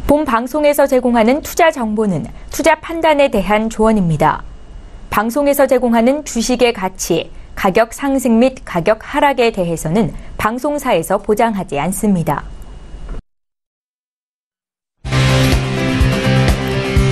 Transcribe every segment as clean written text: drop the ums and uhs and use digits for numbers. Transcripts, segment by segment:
본 방송에서 제공하는 투자 정보는 투자 판단에 대한 조언입니다. 방송에서 제공하는 주식의 가치, 가격 상승 및 가격 하락에 대해서는 방송사에서 보장하지 않습니다.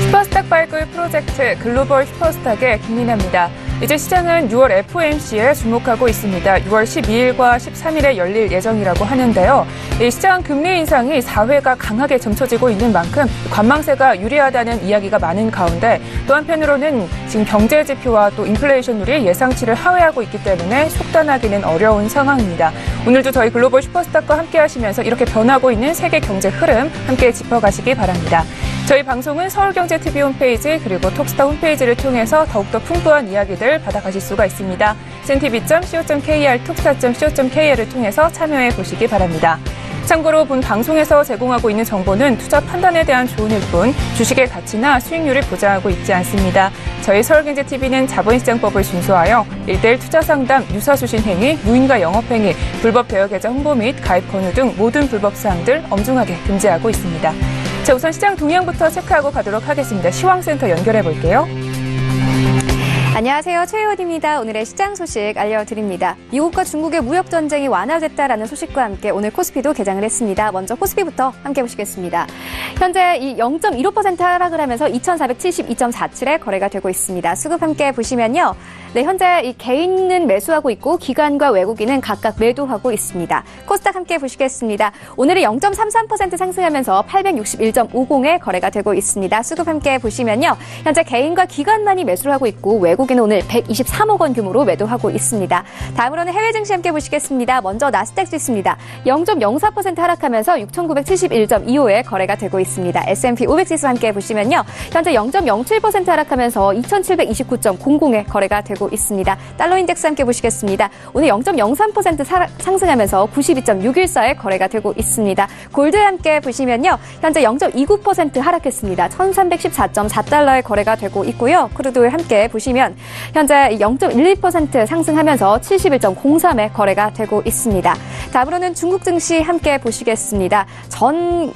슈퍼스탁 발굴 프로젝트 글로벌 슈퍼스탁의 김민아입니다. 이제 시장은 6월 FOMC에 주목하고 있습니다. 6월 12일과 13일에 열릴 예정이라고 하는데요. 이 시장 금리 인상이 사회가 강하게 점쳐지고 있는 만큼 관망세가 유리하다는 이야기가 많은 가운데 또 한편으로는 지금 경제 지표와 또 인플레이션율이 예상치를 하회하고 있기 때문에 속단하기는 어려운 상황입니다. 오늘도 저희 글로벌 슈퍼스탁과 함께 하시면서 이렇게 변하고 있는 세계 경제 흐름 함께 짚어가시기 바랍니다. 저희 방송은 서울경제TV 홈페이지 그리고 톡스타 홈페이지를 통해서 더욱더 풍부한 이야기들 받아가실 수가 있습니다. cntv.co.kr, 톡스타.co.kr을 통해서 참여해 보시기 바랍니다. 참고로 본 방송에서 제공하고 있는 정보는 투자 판단에 대한 조언일 뿐 주식의 가치나 수익률을 보장하고 있지 않습니다. 저희 서울경제TV는 자본시장법을 준수하여 1:1 투자 상담, 유사수신 행위, 무인가 영업행위, 불법 대여계좌 홍보 및 가입 권유 등 모든 불법 사항들 엄중하게 금지하고 있습니다. 자, 우선 시장 동향부터 체크하고 가도록 하겠습니다. 시황센터 연결해 볼게요. 안녕하세요. 최혜원입니다. 오늘의 시장 소식 알려드립니다. 미국과 중국의 무역 전쟁이 완화됐다라는 소식과 함께 오늘 코스피도 개장을 했습니다. 먼저 코스피부터 함께 보시겠습니다. 현재 이 0.15% 하락을 하면서 2,472.47에 거래가 되고 있습니다. 수급 함께 보시면요. 네, 현재 이 개인은 매수하고 있고 기관과 외국인은 각각 매도하고 있습니다. 코스닥 함께 보시겠습니다. 오늘은 0.33% 상승하면서 861.50에 거래가 되고 있습니다. 수급 함께 보시면요. 현재 개인과 기관만이 매수를 하고 있고 외국인은 오늘 123억 원 규모로 매도하고 있습니다. 다음으로는 해외 증시 함께 보시겠습니다. 먼저 나스닥 지수입니다. 0.04% 하락하면서 6,971.25에 거래가 되고 있습니다. S&P 500 지수 함께 보시면요. 현재 0.07% 하락하면서 2,729.00에 거래가 되고 있습니다. 달러 인덱스 함께 보시겠습니다. 오늘 0.03% 상승하면서 92.614에 거래가 되고 있습니다. 골드 함께 보시면요. 현재 0.29% 하락했습니다. 1,314.4달러에 거래가 되고 있고요. 크루드 함께 보시면 현재 0.12% 상승하면서 71.03에 거래가 되고 있습니다. 다음으로는 중국 증시 함께 보시겠습니다. 전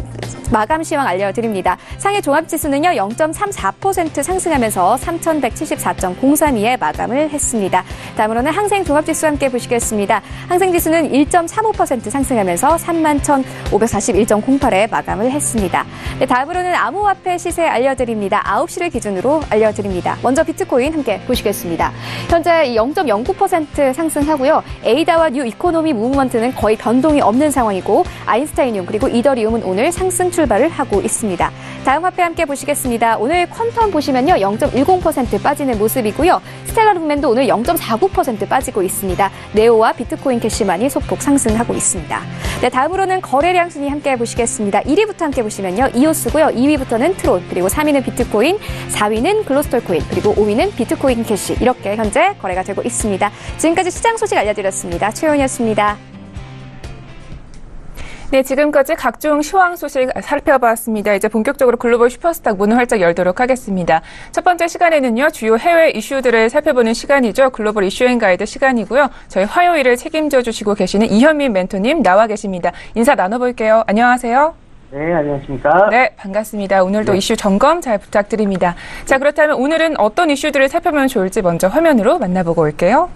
마감 시황 알려드립니다. 상해 종합지수는요. 0.34% 상승하면서 3,174.032에 마감을 했습니다. 다음으로는 항생 종합지수 함께 보시겠습니다. 항생지수는 1.35% 상승하면서 31,541.08에 마감을 했습니다. 네, 다음으로는 암호화폐 시세 알려드립니다. 9시를 기준으로 알려드립니다. 먼저 비트코인 함께 보시겠습니다. 현재 0.09% 상승하고요. 에이다와 뉴 이코노미 무브먼트는 거의 변동이 없는 상황이고 아인스타인륨 그리고 이더리움은 오늘 상승 출발을 하고 있습니다. 다음 화폐 함께 보시겠습니다. 오늘 퀀텀 보시면요. 0.10% 빠지는 모습이고요. 스텔라룸맨도 오늘 0.49% 빠지고 있습니다. 네오와 비트코인 캐시만이 소폭 상승하고 있습니다. 네, 다음으로는 거래량 순위 함께 보시겠습니다. 1위부터 함께 보시면요. 이오스고요. 2위부터는 트론, 그리고 3위는 비트코인, 4위는 글로스톨코인, 그리고 5위는 비트코인 캐시. 이렇게 현재 거래가 되고 있습니다. 지금까지 시장 소식 알려드렸습니다. 최원이었습니다. 네, 지금까지 각종 시황 소식 살펴봤습니다. 이제 본격적으로 글로벌 슈퍼스탁 문을 활짝 열도록 하겠습니다. 첫 번째 시간에는요, 주요 해외 이슈들을 살펴보는 시간이죠. 글로벌 이슈앤 가이드 시간이고요. 저희 화요일을 책임져 주시고 계시는 이현민 멘토님 나와 계십니다. 인사 나눠볼게요. 안녕하세요. 네, 안녕하십니까. 네, 반갑습니다. 오늘도 이슈 점검 잘 부탁드립니다. 자, 그렇다면 오늘은 어떤 이슈들을 살펴보면 좋을지 먼저 화면으로 만나보고 올게요.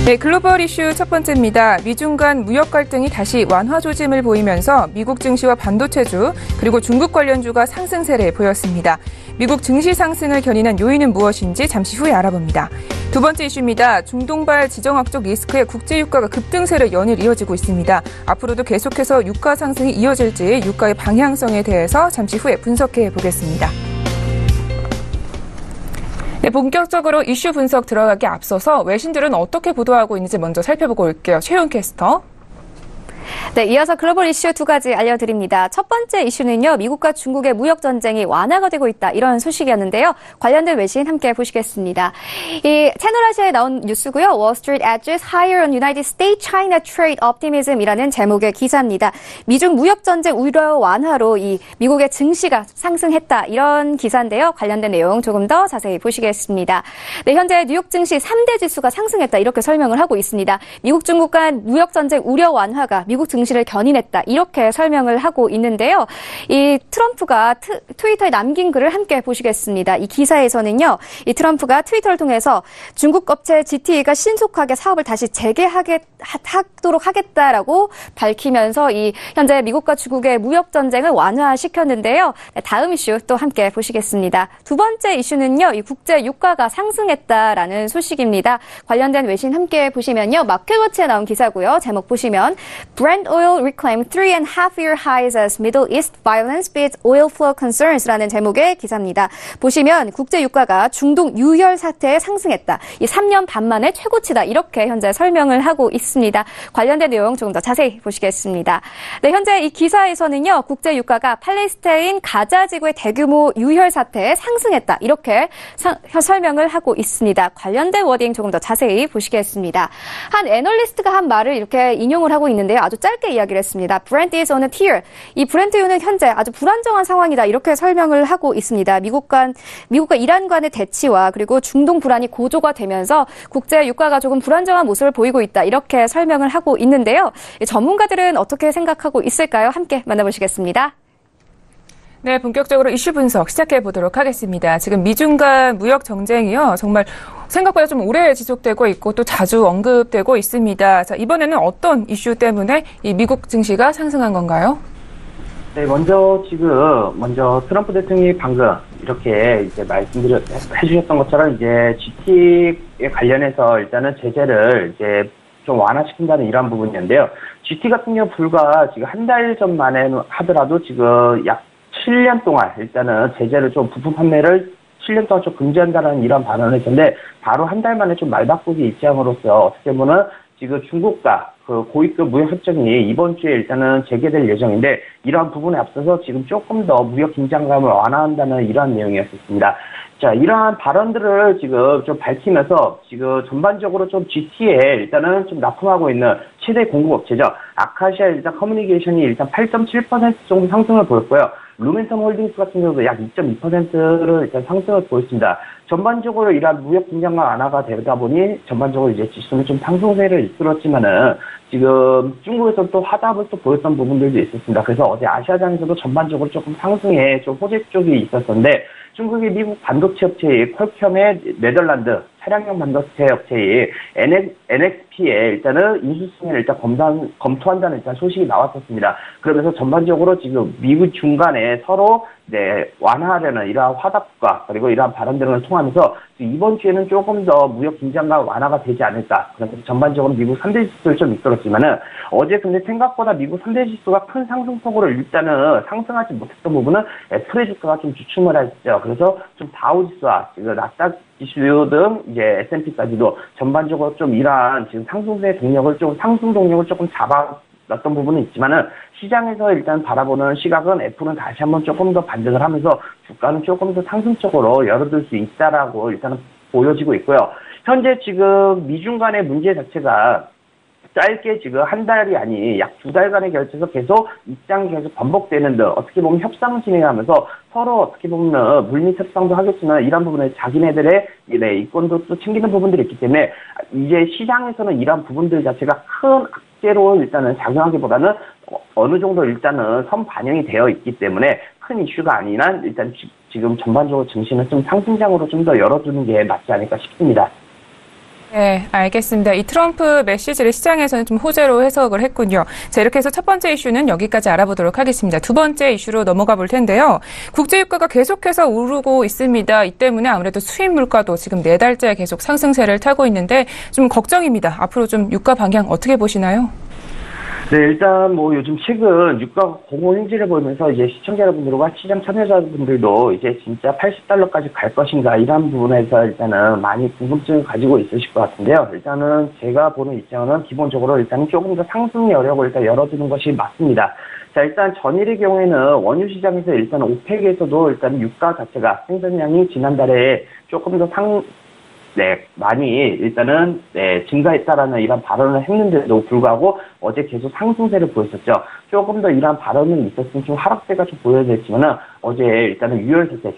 네, 글로벌 이슈 첫 번째입니다. 미중 간 무역 갈등이 다시 완화 조짐을 보이면서 미국 증시와 반도체주 그리고 중국 관련주가 상승세를 보였습니다. 미국 증시 상승을 견인한 요인은 무엇인지 잠시 후에 알아봅니다. 두 번째 이슈입니다. 중동발 지정학적 리스크에 국제 유가가 급등세를 연일 이어지고 있습니다. 앞으로도 계속해서 유가 상승이 이어질지 유가의 방향성에 대해서 잠시 후에 분석해 보겠습니다. 네, 본격적으로 이슈 분석 들어가기 앞서서 외신들은 어떻게 보도하고 있는지 먼저 살펴보고 올게요. 최윤 캐스터. 네, 이어서 글로벌 이슈 두 가지 알려드립니다. 첫 번째 이슈는요, 미국과 중국의 무역 전쟁이 완화가 되고 있다, 이런 소식이었는데요. 관련된 외신 함께 보시겠습니다. 이 채널 아시아에 나온 뉴스고요. Wall Street edges higher on United States-China trade optimism이라는 제목의 기사입니다. 미중 무역 전쟁 우려 완화로 이 미국의 증시가 상승했다, 이런 기사인데요. 관련된 내용 조금 더 자세히 보시겠습니다. 네, 현재 뉴욕 증시 3대 지수가 상승했다, 이렇게 설명을 하고 있습니다. 미국 중국 간 무역 전쟁 우려 완화가 미국 증시를 견인했다. 이렇게 설명을 하고 있는데요. 이 트럼프가 트위터에 남긴 글을 함께 보시겠습니다. 이 기사에서는요. 이 트럼프가 트위터를 통해서 중국 업체 GTE가 신속하게 사업을 다시 재개하도록 하겠다라고 밝히면서 이 현재 미국과 중국의 무역 전쟁을 완화시켰는데요. 네, 다음 이슈 또 함께 보시겠습니다. 두 번째 이슈는요. 이 국제 유가가 상승했다라는 소식입니다. 관련된 외신 함께 보시면요. 마켓워치에 나온 기사고요. 제목 보시면 Brent oil reclaimed 3.5-year highs as Middle East violence beats oil flow concerns라는 제목의 기사입니다. 보시면 국제 유가가 중동 유혈 사태에 상승했다. 이 3년 반 만에 최고치다. 이렇게 현재 설명을 하고 있습니다. 관련된 내용 조금 더 자세히 보시겠습니다. 네, 현재 이 기사에서는요. 국제 유가가 팔레스타인 가자 지구의 대규모 유혈 사태에 상승했다. 이렇게 설명을 하고 있습니다. 관련된 워딩 조금 더 자세히 보시겠습니다. 한 애널리스트가 한 말을 이렇게 인용을 하고 있는데요. 아주 짧게 이야기를 했습니다. Brent is on a tear. 이 브렌트유는 현재 아주 불안정한 상황이다. 이렇게 설명을 하고 있습니다. 미국과 이란 간의 대치와 그리고 중동 불안이 고조가 되면서 국제 유가가 조금 불안정한 모습을 보이고 있다. 이렇게 설명을 하고 있는데요. 전문가들은 어떻게 생각하고 있을까요? 함께 만나보시겠습니다. 네, 본격적으로 이슈 분석 시작해 보도록 하겠습니다. 지금 미중 간 무역 정쟁이요. 정말 생각보다 좀 오래 지속되고 있고 또 자주 언급되고 있습니다. 자, 이번에는 어떤 이슈 때문에 이 미국 증시가 상승한 건가요? 네, 먼저 트럼프 대통령이 방금 이렇게 이제 해주셨던 것처럼 이제 GT에 관련해서 일단은 제재를 이제 좀 완화시킨다는 이러한 부분이었는데요. GT 같은 경우 불과 지금 한 달 전만에 하더라도 지금 약 7년 동안 일단은 제재를 좀 부품 판매를 7년 동안 좀 금지한다는 이런 발언을 했는데 바로 한 달 만에 좀 말바꾸기 입장으로서 어떻게 보면 지금 중국과 그 고위급 무역 협정이 이번 주에 일단은 재개될 예정인데 이러한 부분에 앞서서 지금 조금 더 무역 긴장감을 완화한다는 이러한 내용이었습니다. 자, 이러한 발언들을 지금 좀 밝히면서 지금 전반적으로 좀 GT에 일단은 좀 납품하고 있는 최대 공급업체죠. 아카시아 일단 커뮤니케이션이 일단 8.7% 정도 상승을 보였고요. 루멘텀 홀딩스 같은 경우도 약 2.2%를 일단 상승을 보였습니다. 전반적으로 이러한 무역 긴장감 완화가 되다 보니 전반적으로 이제 지수는 좀 상승세를 이끌었지만은 지금 중국에서 또 화답을 또 보였던 부분들도 있었습니다. 그래서 어제 아시아장에서도 전반적으로 조금 상승에 좀 호재 쪽이 있었는데 중국의 미국 반도체 업체인 퀄컴의 네덜란드 차량용 반도체 업체인 NXP에 일단은 인수승인을 일단 검토한다는 일단 소식이 나왔었습니다. 그러면서 전반적으로 지금 미국 중간에 서로 완화하려는 이러한 화답과 그리고 이러한 발언들을 통하면서 이번 주에는 조금 더 무역 긴장감 완화가 되지 않을까. 그래서 전반적으로 미국 3대 지수를 좀 이끌었지만은 어제 근데 생각보다 미국 3대 지수가 큰 상승폭으로 일단은 상승하지 못했던 부분은 애플의 주가가 좀 주춤을 했죠. 그래서 좀 다우 지수와 지금 나스닥 지수 등 이제 S&P까지도 전반적으로 좀 이러한 지금 상승세 동력을 상승 동력을 조금 잡아놨던 부분은 있지만은 시장에서 일단 바라보는 시각은 애플은 다시 한번 조금 더 반등을 하면서 주가는 조금 더 상승적으로 열어둘 수 있다라고 일단은 보여지고 있고요. 현재 지금 미중 간의 문제 자체가 짧게 지금 한 달이 아닌 약 2달간에 걸쳐서 계속 입장이 계속 반복되는 듯 어떻게 보면 협상을 진행하면서 서로 어떻게 보면 물밑 협상도 하겠지만 이런 부분에 자기네들의 이권도 또 챙기는 부분들이 있기 때문에 이제 시장에서는 이런 부분들 자체가 큰 악재로 일단은 작용하기보다는 어느 정도 일단은 선반영이 되어 있기 때문에 큰 이슈가 아니라 일단 지금 전반적으로 증시는 좀 상승장으로 좀 더 열어두는 게 맞지 않을까 싶습니다. 네, 알겠습니다. 이 트럼프 메시지를 시장에서는 좀 호재로 해석을 했군요. 자, 이렇게 해서 첫 번째 이슈는 여기까지 알아보도록 하겠습니다. 두 번째 이슈로 넘어가 볼 텐데요. 국제유가가 계속해서 오르고 있습니다. 이 때문에 아무래도 수입 물가도 지금 4달째 계속 상승세를 타고 있는데 좀 걱정입니다. 앞으로 좀 유가 방향 어떻게 보시나요? 네, 일단 요즘 최근 유가가 공허행진을 보이면서 이제 시청자 여러분들과 시장 참여자분들도 이제 진짜 $80까지 갈 것인가 이런 부분에서 일단은 많이 궁금증을 가지고 있으실 것 같은데요. 일단은 제가 보는 입장은 기본적으로 일단은 조금 더 상승 여력을 일단 열어두는 것이 맞습니다. 자, 일단 전일의 경우에는 원유 시장에서 일단 오펙에서도 일단 유가 자체가 생산량이 지난달에 조금 더 많이 일단은 증가했다라는 이런 발언을 했는데도 불구하고 어제 계속 상승세를 보였었죠. 조금 더 이런 발언은 있었으면 좀 하락세가 좀 보여야 됐지만은 어제 일단은 유혈 사태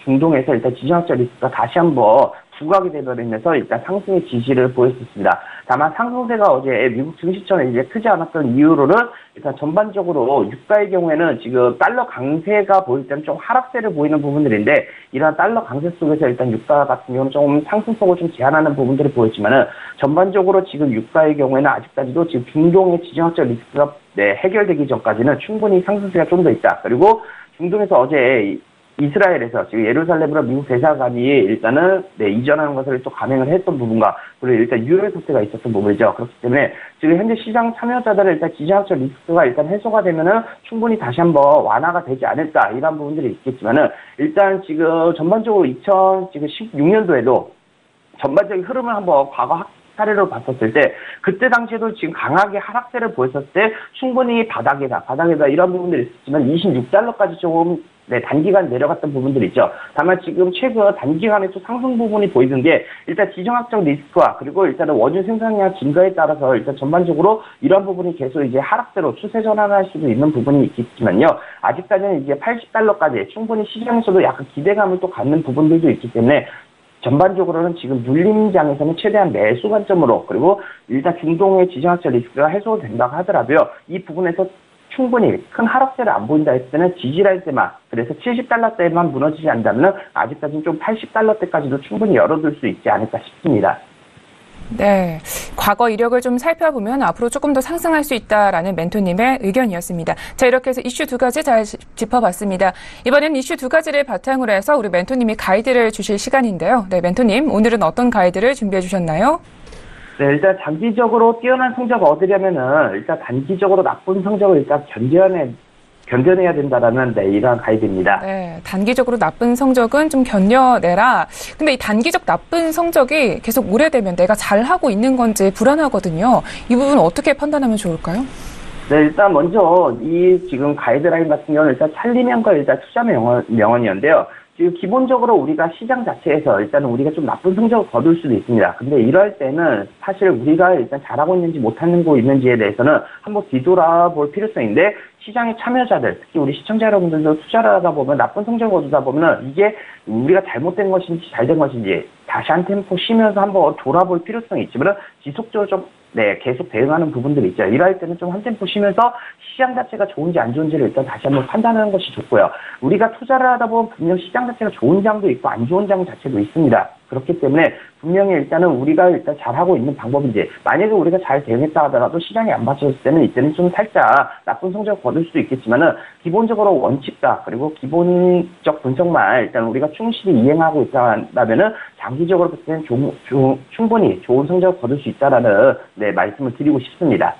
중동에서 일단 지정학적 리스크가 다시 한번 주가게 되면서 일단 상승의 지지를 보였었습니다. 다만 상승세가 어제 미국 증시처럼 이제 크지 않았던 이유로는 일단 전반적으로 유가의 경우에는 지금 달러 강세가 보일 때는 좀 하락세를 보이는 부분들인데 이러한 달러 강세 속에서 일단 유가 같은 경우는 좀 상승폭을 좀 제한하는 부분들이 보였지만은 전반적으로 지금 유가의 경우에는 아직까지도 지금 중동의 지정학적 리스크가 해결되기 전까지는 충분히 상승세가 좀 더 있다. 그리고 중동에서 어제 이스라엘에서 지금 예루살렘으로 미국 대사관이 일단은 이전하는 것을 또 감행을 했던 부분과 그리고 일단 유혈 사태가 있었던 부분이죠. 그렇기 때문에 지금 현재 시장 참여자들은 일단 지정학적 리스크가 일단 해소가 되면은 충분히 다시 한번 완화가 되지 않을까 이런 부분들이 있겠지만은 일단 지금 전반적으로 2016년도에도 전반적인 흐름을 한번 과거 사례로 봤었을 때 그때 당시에도 지금 강하게 하락세를 보였을 때 충분히 바닥에다 이런 부분들이 있었지만 26달러까지 조금 단기간 내려갔던 부분들이 있죠. 다만 지금 최근 단기간에 또 상승 부분이 보이는 게 일단 지정학적 리스크와 그리고 일단은 원유 생산량 증가에 따라서 일단 전반적으로 이런 부분이 계속 이제 하락세로 추세 전환할 수도 있는 부분이 있겠지만요. 아직까지는 이제 80달러까지 충분히 시장에서도 약간 기대감을 또 갖는 부분들도 있기 때문에 전반적으로는 지금 눌림장에서는 최대한 매수 관점으로 그리고 일단 중동의 지정학적 리스크가 해소된다고 하더라도요. 이 부분에서 충분히 큰 하락세를 안 보인다 했을 때는 지지할 때만 그래서 70달러대만 무너지지 않는다면 아직까지는 좀 80달러대까지도 충분히 열어둘 수 있지 않을까 싶습니다. 네, 과거 이력을 좀 살펴보면 앞으로 조금 더 상승할 수 있다라는 멘토님의 의견이었습니다. 자, 이렇게 해서 이슈 두 가지 잘 짚어봤습니다. 이번엔 이슈 두 가지를 바탕으로 해서 우리 멘토님이 가이드를 주실 시간인데요. 네, 멘토님, 오늘은 어떤 가이드를 준비해 주셨나요? 네, 일단 장기적으로 뛰어난 성적을 얻으려면은 일단 단기적으로 나쁜 성적을 일단 견뎌내야 된다라는 이러한 가이드입니다. 네, 단기적으로 나쁜 성적은 좀 견뎌내라. 근데 이 단기적 나쁜 성적이 계속 오래되면 내가 잘하고 있는 건지 불안하거든요. 이 부분 어떻게 판단하면 좋을까요? 네, 일단 먼저 이 지금 가이드라인 같은 경우는 일단 찰리명과 일단 투자 명언이었는데요. 지금 기본적으로 우리가 시장 자체에서 일단은 우리가 좀 나쁜 성적을 거둘 수도 있습니다. 근데 이럴 때는 사실 우리가 일단 잘하고 있는지 못하고 있는지에 대해서는 한번 뒤돌아볼 필요성인데 시장의 참여자들, 특히 우리 시청자 여러분들도 투자를 하다 보면 나쁜 성적을 거두다 보면 이게 우리가 잘못된 것인지 잘된 것인지 다시 한 템포 쉬면서 한번 돌아볼 필요성이 있지만 지속적으로 좀 계속 대응하는 부분들이 있죠. 이럴 때는 좀 한 템포 쉬면서 시장 자체가 좋은지 안 좋은지를 일단 다시 한번 판단하는 것이 좋고요. 우리가 투자를 하다 보면 분명 시장 자체가 좋은 장도 있고 안 좋은 장 자체도 있습니다. 그렇기 때문에 분명히 일단은 우리가 일단 잘하고 있는 방법인지 만약에 우리가 잘 대응했다 하더라도 시장이 안 받쳐줬을 때는 이때는 좀 살짝 나쁜 성적을 거둘 수도 있겠지만은 기본적으로 원칙과 그리고 기본적 분석만 일단 우리가 충실히 이행하고 있다면은 장기적으로 볼 때는 충분히 좋은 성적을 거둘 수 있다라는 말씀을 드리고 싶습니다.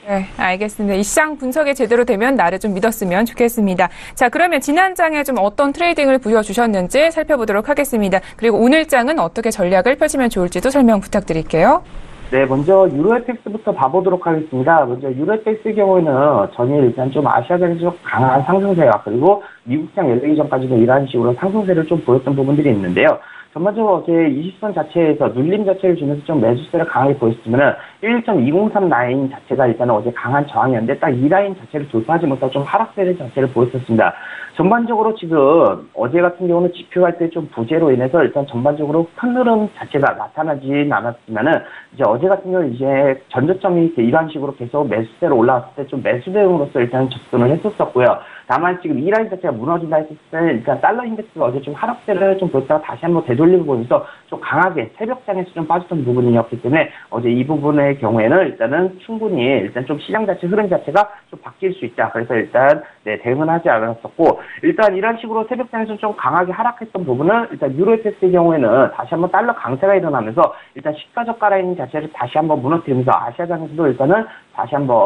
네, 알겠습니다. 이 시장 분석이 제대로 되면 나를 좀 믿었으면 좋겠습니다. 자, 그러면 지난 장에 좀 어떤 트레이딩을 보여주셨는지 살펴보도록 하겠습니다. 그리고 오늘 장은 어떻게 전략을 펼치면 좋을지도 설명 부탁드릴게요. 네, 먼저 유로FX부터 봐보도록 하겠습니다. 먼저 유로FX의 경우에는 전일 일단 좀 아시아장에서 좀 강한 상승세와 그리고 미국장 열리기 전까지도 이러한 식으로 상승세를 좀 보였던 부분들이 있는데요. 전반적으로 어제 20선 자체에서 눌림 자체를 주면서 좀 매수세를 강하게 보였으면은 1.203 라인 자체가 일단은 어제 강한 저항이었는데 딱 이 라인 자체를 돌파하지 못하고 좀 하락세 자체를 보였었습니다. 전반적으로 지금 어제 같은 경우는 지표할 때 좀 부재로 인해서 일단 전반적으로 큰 흐름 자체가 나타나진 않았지만은 이제 어제 같은 경우는 이제 전저점이 이런 식으로 계속 매수세로 올라왔을 때 좀 매수 대응으로서 일단 접근을 했었었고요. 다만 지금 이 라인 자체가 무너진다 했을 때는 일단 달러 인덱스가 어제 좀 하락세를 좀 보였다가 다시 한번 되돌리고 보면서 좀 강하게 새벽장에서 좀 빠졌던 부분이었기 때문에 어제 이 부분의 경우에는 일단은 충분히 일단 좀 시장 자체 흐름 자체가 좀 바뀔 수 있다. 그래서 일단 대응은 하지 않았었고 일단 이런 식으로 새벽장에서 좀 강하게 하락했던 부분은 일단 유로FX의 경우에는 다시 한번 달러 강세가 일어나면서 일단 시가 저가 라인 자체를 다시 한번 무너뜨리면서 아시아장에서도 일단은 다시 한번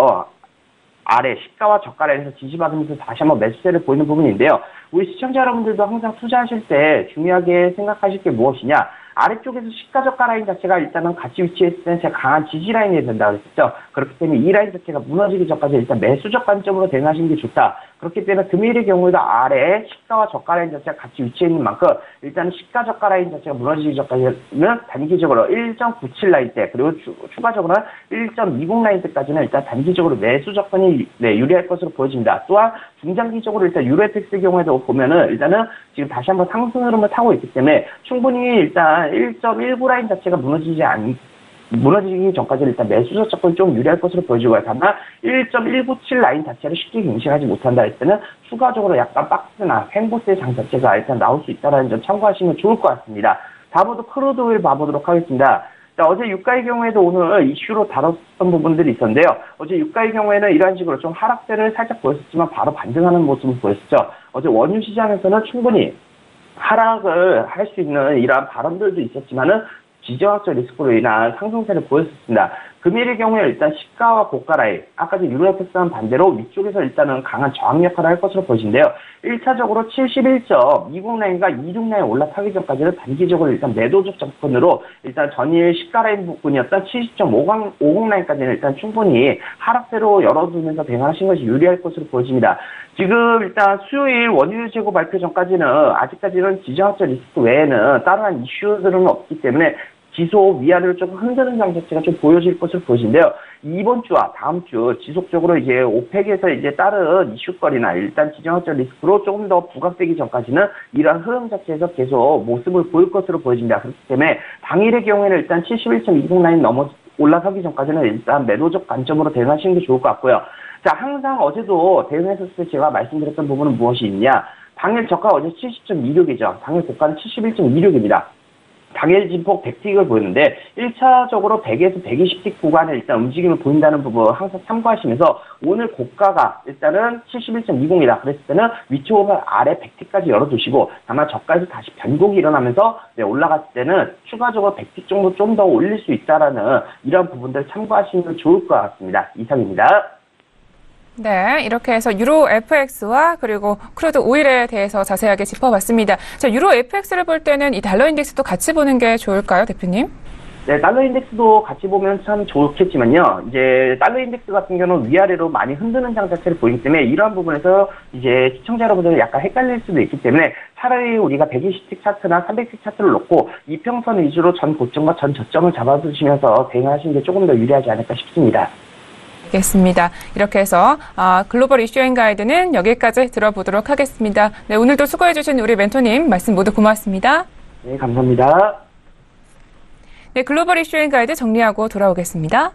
아래 시가와 저가 라인에서 지지받으면서 다시 한번 매수세를 보이는 부분인데요. 우리 시청자 여러분들도 항상 투자하실 때 중요하게 생각하실 게 무엇이냐? 아래쪽에서 시가 저가 라인 자체가 일단은 같이 위치했을 때는 제가 강한 지지 라인이 된다고 그랬었죠. 그렇기 때문에 이 라인 자체가 무너지기 전까지 일단 매수적 관점으로 대응하시는 게 좋다. 그렇기 때문에 금일의 경우에도 아래 시가와 저가 라인 자체가 같이 위치해 있는 만큼 일단은 시가 저가 라인 자체가 무너지기 전까지는 단기적으로 1.97 라인대 그리고 추가적으로 1.20 라인대까지는 일단 단기적으로 매수 접근이 유리할 것으로 보여집니다. 또한 중장기적으로 일단 유로FX의 경우에도 보면은 일단은 지금 다시 한번 상승 흐름을 타고 있기 때문에 충분히 일단 일단 1.19 라인 자체가 무너지기 전까지는 일단 매수적 접근이 좀 유리할 것으로 보여지고요. 다만 1.197 라인 자체를 쉽게 경신하지 못한다 할 때는 추가적으로 약간 박스나 횡보세 장 자체가 일단 나올 수 있다는 점 참고하시면 좋을 것 같습니다. 다음으로 크루드 오일 봐보도록 하겠습니다. 자, 어제 유가의 경우에도 오늘 이슈로 다뤘던 부분들이 있었는데요. 어제 유가의 경우에는 이런 식으로 좀 하락세를 살짝 보였었지만 바로 반등하는 모습을 보였었죠. 어제 원유 시장에서는 충분히 하락을 할 수 있는 이러한 발언들도 있었지만은 지정학적 리스크로 인한 상승세를 보였습니다. 금일의 경우에 일단 시가와 고가 라인, 아까 전 유로FX와는 반대로 위쪽에서 일단은 강한 저항 역할을 할 것으로 보이는데요. 1차적으로 71.20 라인과 26 라인 올라타기 전까지는 단기적으로 일단 매도적 접근으로 일단 전일 시가 라인 부분이었던 70.50 라인까지는 일단 충분히 하락세로 열어두면서 대응하신 것이 유리할 것으로 보여집니다. 지금 일단 수요일 원유 재고 발표 전까지는 아직까지는 지정학적 리스크 외에는 다른 이슈들은 없기 때문에 지속 위아래로 조금 흔드는 장 자체가 좀 보여질 것으로 보이는데요. 이번 주와 다음 주 지속적으로 이제 오펙에서 이제 다른 이슈거리나 일단 지정학적 리스크로 조금 더 부각되기 전까지는 이러한 흐름 자체에서 계속 모습을 보일 것으로 보여집니다. 그렇기 때문에 당일의 경우에는 일단 71.20 라인 넘어 올라서기 전까지는 일단 매도적 관점으로 대응하시는 게 좋을 것 같고요. 자, 항상 어제도 대응했었을 때 제가 말씀드렸던 부분은 무엇이 있냐. 당일 저가 어제 70.26이죠. 당일 고가는 71.26입니다. 당일 진폭 100틱을 보였는데 1차적으로 100에서 120틱 구간에 일단 움직임을 보인다는 부분 항상 참고하시면서 오늘 고가가 일단은 71.20이다. 그랬을 때는 위쪽을 아래 100틱까지 열어두시고 다만 저가에서 다시 변곡이 일어나면서 올라갔을 때는 추가적으로 100틱 정도 좀 더 올릴 수 있다라는 이런 부분들 참고하시면 좋을 것 같습니다. 이상입니다. 네, 이렇게 해서 유로 FX와 그리고 크루드 오일에 대해서 자세하게 짚어봤습니다. 자, 유로 FX를 볼 때는 이 달러 인덱스도 같이 보는 게 좋을까요, 대표님? 네, 달러 인덱스도 같이 보면 참 좋겠지만요. 이제 달러 인덱스 같은 경우는 위아래로 많이 흔드는 장 자체를 보이기 때문에 이러한 부분에서 이제 시청자 여러분들은 약간 헷갈릴 수도 있기 때문에 차라리 우리가 120틱 차트나 300틱 차트를 놓고 이평선 위주로 전 고점과 전 저점을 잡아두시면서 대응하시는 게 조금 더 유리하지 않을까 싶습니다. 알겠습니다. 이렇게 해서 글로벌 이슈 앤 가이드는 여기까지 들어보도록 하겠습니다. 네, 오늘도 수고해주신 우리 멘토님 말씀 모두 고맙습니다. 네, 감사합니다. 네, 글로벌 이슈 앤 가이드 정리하고 돌아오겠습니다.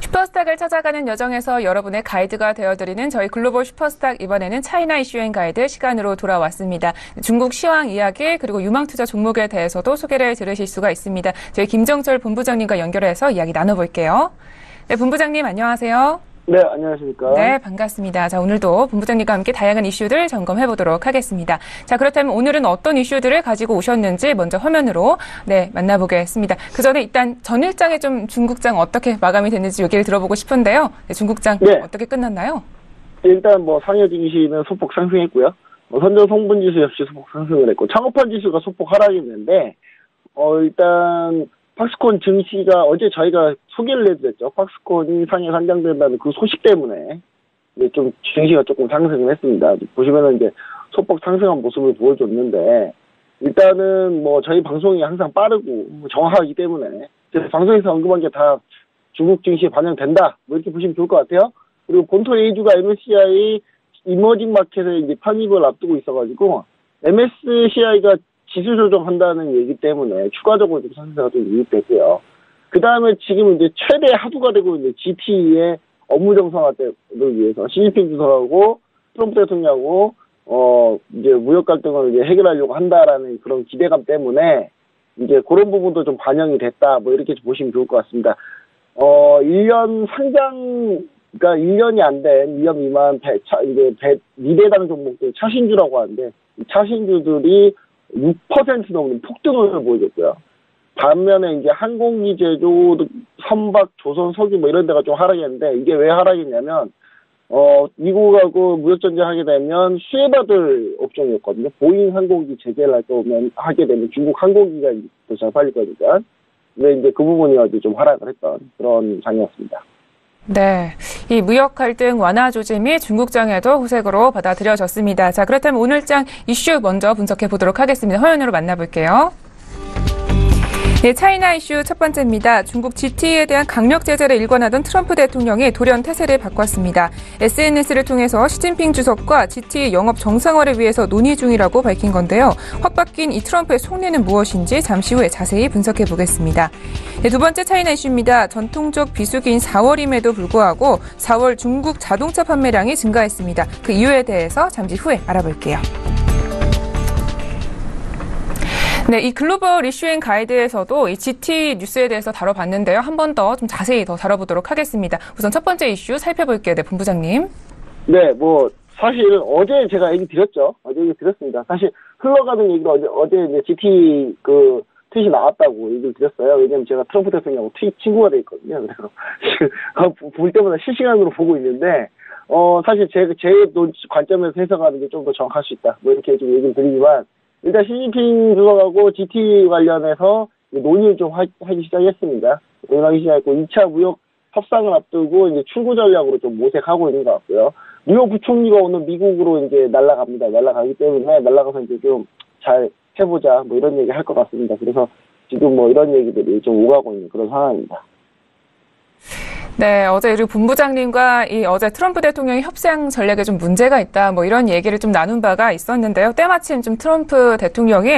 슈퍼스탁을 찾아가는 여정에서 여러분의 가이드가 되어드리는 저희 글로벌 슈퍼스탁, 이번에는 차이나 이슈 앤 가이드 시간으로 돌아왔습니다. 중국 시황 이야기 그리고 유망투자 종목에 대해서도 소개를 들으실 수가 있습니다. 저희 김정철 본부장님과 연결해서 이야기 나눠볼게요. 네, 본부장님 안녕하세요. 네, 안녕하십니까. 네, 반갑습니다. 자, 오늘도 본부장님과 함께 다양한 이슈들 점검해 보도록 하겠습니다. 자, 그렇다면 오늘은 어떤 이슈들을 가지고 오셨는지 먼저 화면으로 만나보겠습니다. 그 전에 일단 전일장의 좀 중국장 어떻게 마감이 됐는지 얘기를 들어보고 싶은데요. 네, 중국장 어떻게 끝났나요? 일단 상여 증시는 소폭 상승했고요. 선정 성분 지수 역시 소폭 상승을 했고 창업한 지수가 소폭 하락했는데 일단 팍스콘 증시가 어제 저희가 소개를 해드렸죠. 팍스콘이 상해 상장된다는 그 소식 때문에 좀 증시가 조금 상승을 했습니다. 보시면은 이제 소폭 상승한 모습을 보여줬는데 일단은 저희 방송이 항상 빠르고 정확하기 때문에 방송에서 언급한 게 다 중국 증시에 반영된다. 이렇게 보시면 좋을 것 같아요. 그리고 본토 A주가 MSCI 이머징 마켓에 이제 편입을 앞두고 있어가지고 MSCI가 지수 조정한다는 얘기 때문에 추가적으로 상승세가 좀 유입되고요. 그 다음에 지금 이제 최대 하두가 되고 있는 GTE의 업무 정상화를 위해서 시진핑 주석하고 트럼프 대통령하고 이제 무역 갈등을 이제 해결하려고 한다라는 그런 기대감 때문에 이제 그런 부분도 좀 반영이 됐다. 이렇게 보시면 좋을 것 같습니다. 1년 상장 그러니까 1년이 안 된 2년 미만 미배당 종목들 차신주라고 하는데 이 차신주들이 6% 넘는 폭등을 보여줬고요. 반면에 이제 항공기 제조, 선박, 조선, 석유 뭐 이런 데가 좀 하락했는데 이게 왜 하락했냐면 미국하고 무역전쟁 하게 되면 수혜받을 업종이었거든요. 보잉 항공기 제재를 하게 되면 중국 항공기가 더 잘 팔릴 거니까. 근데 이제 그 부분이 아주 좀 하락을 했던 그런 장이었습니다. 네. 이 무역 갈등 완화 조짐 및 중국장에도 호색으로 받아들여졌습니다. 자, 그렇다면 오늘장 이슈 먼저 분석해 보도록 하겠습니다. 화면으로 만나볼게요. 네, 차이나 이슈 첫 번째입니다. 중국 GT에 대한 강력 제재를 일관하던 트럼프 대통령이 돌연 태세를 바꿨습니다. SNS를 통해서 시진핑 주석과 GT 영업 정상화를 위해서 논의 중이라고 밝힌 건데요. 확 바뀐 이 트럼프의 속내는 무엇인지 잠시 후에 자세히 분석해 보겠습니다. 네, 두 번째 차이나 이슈입니다. 전통적 비수기인 4월임에도 불구하고 4월 중국 자동차 판매량이 증가했습니다. 그 이유에 대해서 잠시 후에 알아볼게요. 네, 이 글로벌 이슈앤 가이드에서도 이 GT 뉴스에 대해서 다뤄봤는데요. 한 번 더 좀 자세히 더 다뤄보도록 하겠습니다. 우선 첫 번째 이슈 살펴볼게요. 네, 본부장님. 네, 사실 어제 제가 얘기 드렸죠. 어제 얘기 드렸습니다. 사실 흘러가는 얘기가 어제 이제 GT 트윗이 나왔다고 얘기를 드렸어요. 왜냐면 제가 트럼프 대통령하고 친구가 돼 있거든요. 그래서 볼 때마다 실시간으로 보고 있는데, 사실 제 관점에서 해석하는 게 좀 더 정확할 수 있다. 뭐 이렇게 좀 얘기를 드리지만, 일단 시진핑 주석하고 GT 관련해서 논의를 좀 하기 시작했습니다. 논의하기 시작했고 2차 무역 협상을 앞두고 이제 출구 전략으로 좀 모색하고 있는 것 같고요. 뉴욕 부총리가 오늘 미국으로 이제 날아갑니다. 날아가기 때문에 날아가서 이제 좀 잘 해보자 뭐 이런 얘기 할 것 같습니다. 그래서 지금 뭐 이런 얘기들이 좀 오가고 있는 그런 상황입니다. 네, 어제 우리 본부장님과 어제 트럼프 대통령의 협상 전략에 좀 문제가 있다, 뭐 이런 얘기를 좀 나눈 바가 있었는데요. 때마침 좀 트럼프 대통령이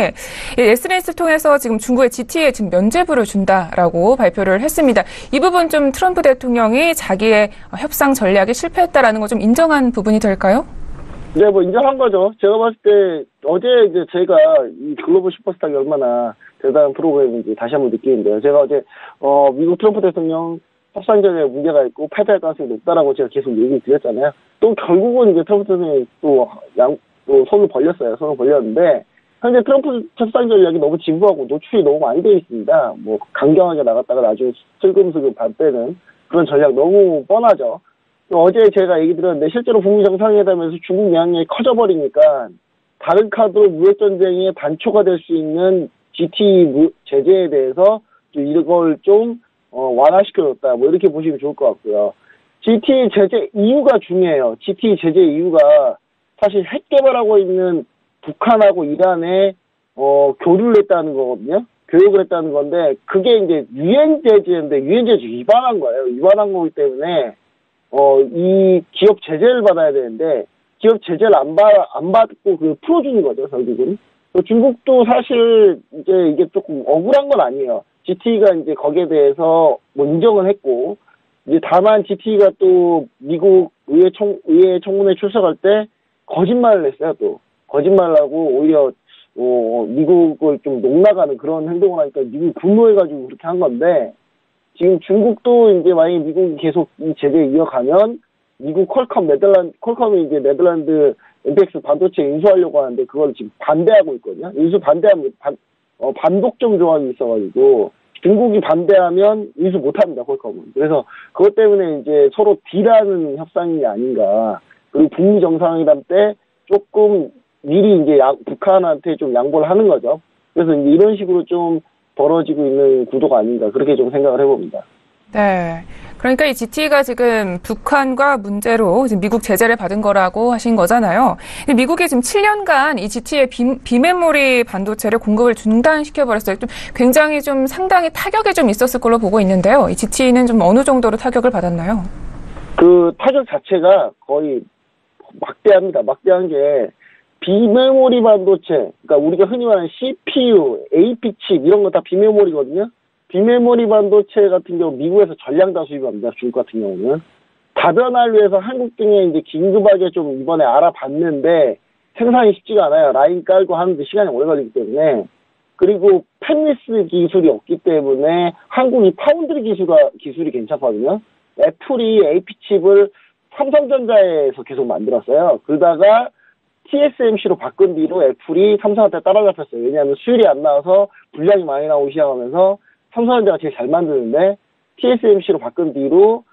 SNS를 통해서 지금 중국의 GT에 지금 면죄부를 준다라고 발표를 했습니다. 이 부분 좀 트럼프 대통령이 자기의 협상 전략에 실패했다라는 거 좀 인정한 부분이 될까요? 네, 인정한 거죠. 제가 봤을 때 어제 이제 제가 이 글로벌 슈퍼스타가 얼마나 대단한 프로그램인지 다시 한번 느끼는데요. 제가 어제 미국 트럼프 대통령 협상 전략에 문제가 있고 패배할 가능성이 높다라고 제가 계속 얘기 드렸잖아요. 또 결국은 이제 트럼프 대통령이 또 손을 벌렸어요. 손을 벌렸는데 현재 트럼프 협상 전략이 너무 진부하고 노출이 너무 많이 되어 있습니다. 강경하게 나갔다가 나중에 슬금슬금 반 빼는 그런 전략 너무 뻔하죠. 어제 제가 얘기 드렸는데 실제로 북미 정상회담에서 중국 영향력이 커져버리니까 다른 카드로 무역전쟁의 단초가 될 수 있는 GT 제재에 대해서 이걸 좀 완화시켜줬다. 뭐 이렇게 보시면 좋을 것 같고요. GT 제재 이유가 중요해요. GT 제재 이유가 사실 핵 개발하고 있는 북한하고 이란에 교류를 했다는 거거든요. 교육을 했다는 건데 그게 이제 유엔 제재인데 유엔 제재 위반한 거예요. 위반한 거기 때문에 이 기업 제재를 받아야 되는데 기업 제재를 안 받고 풀어주는 거죠. 결국은. 중국도 사실 이제 이게 조금 억울한 건 아니에요. GT가 이제 거기에 대해서 인정을 했고, 이제 다만 GT가 또 미국 의회 청문회 출석할 때 거짓말을 했어요, 또. 거짓말을 하고 오히려, 미국을 좀 농락하는 그런 행동을 하니까 미국이 분노해가지고 그렇게 한 건데, 지금 중국도 이제 만약에 미국이 계속 이 제재 이어가면, 미국 퀄컴이 이제 네덜란드 MPX 반도체 인수하려고 하는데 그걸 지금 반대하고 있거든요. 인수 반대하면 반독점 조항이 있어가지고 중국이 반대하면 인수 못합니다. 퀄컴은. 그래서 그것 때문에 이제 서로 딜하는 협상이 아닌가. 그리고 북미 정상회담 때 조금 미리 이제 북한한테 좀 양보를 하는 거죠. 그래서 이제 이런 식으로 좀 벌어지고 있는 구도가 아닌가 그렇게 좀 생각을 해봅니다. 네. 그러니까 이 GT가 지금 북한과 문제로 지금 미국 제재를 받은 거라고 하신 거잖아요. 미국이 지금 7년간 이 GT의 비메모리 반도체를 공급을 중단시켜버렸어요. 좀 굉장히 좀 상당히 타격이 좀 있었을 걸로 보고 있는데요. 이 GT는 좀 어느 정도로 타격을 받았나요? 그 타격 자체가 거의 막대합니다. 막대한 게 비메모리 반도체, 그러니까 우리가 흔히 말하는 CPU, AP 칩 이런 거 다 비메모리거든요. 비메모리 반도체 같은 경우 미국에서 전량 다 수입합니다. 중국 같은 경우는. 다변화를 위해서 한국 등에 이제 긴급하게 좀 이번에 알아봤는데 생산이 쉽지가 않아요. 라인 깔고 하는데 시간이 오래 걸리기 때문에. 그리고 팹리스 기술이 없기 때문에 한국이 파운드리 기술이 괜찮거든요. 애플이 AP칩을 삼성전자에서 계속 만들었어요. 그러다가 TSMC로 바꾼 뒤로 애플이 삼성한테 따라잡혔어요. 왜냐하면 수율이 안 나와서 분량이 많이 나오기 시작하면서 삼성전자가 제일 잘 만드는데 TSMC로 바꾼 뒤로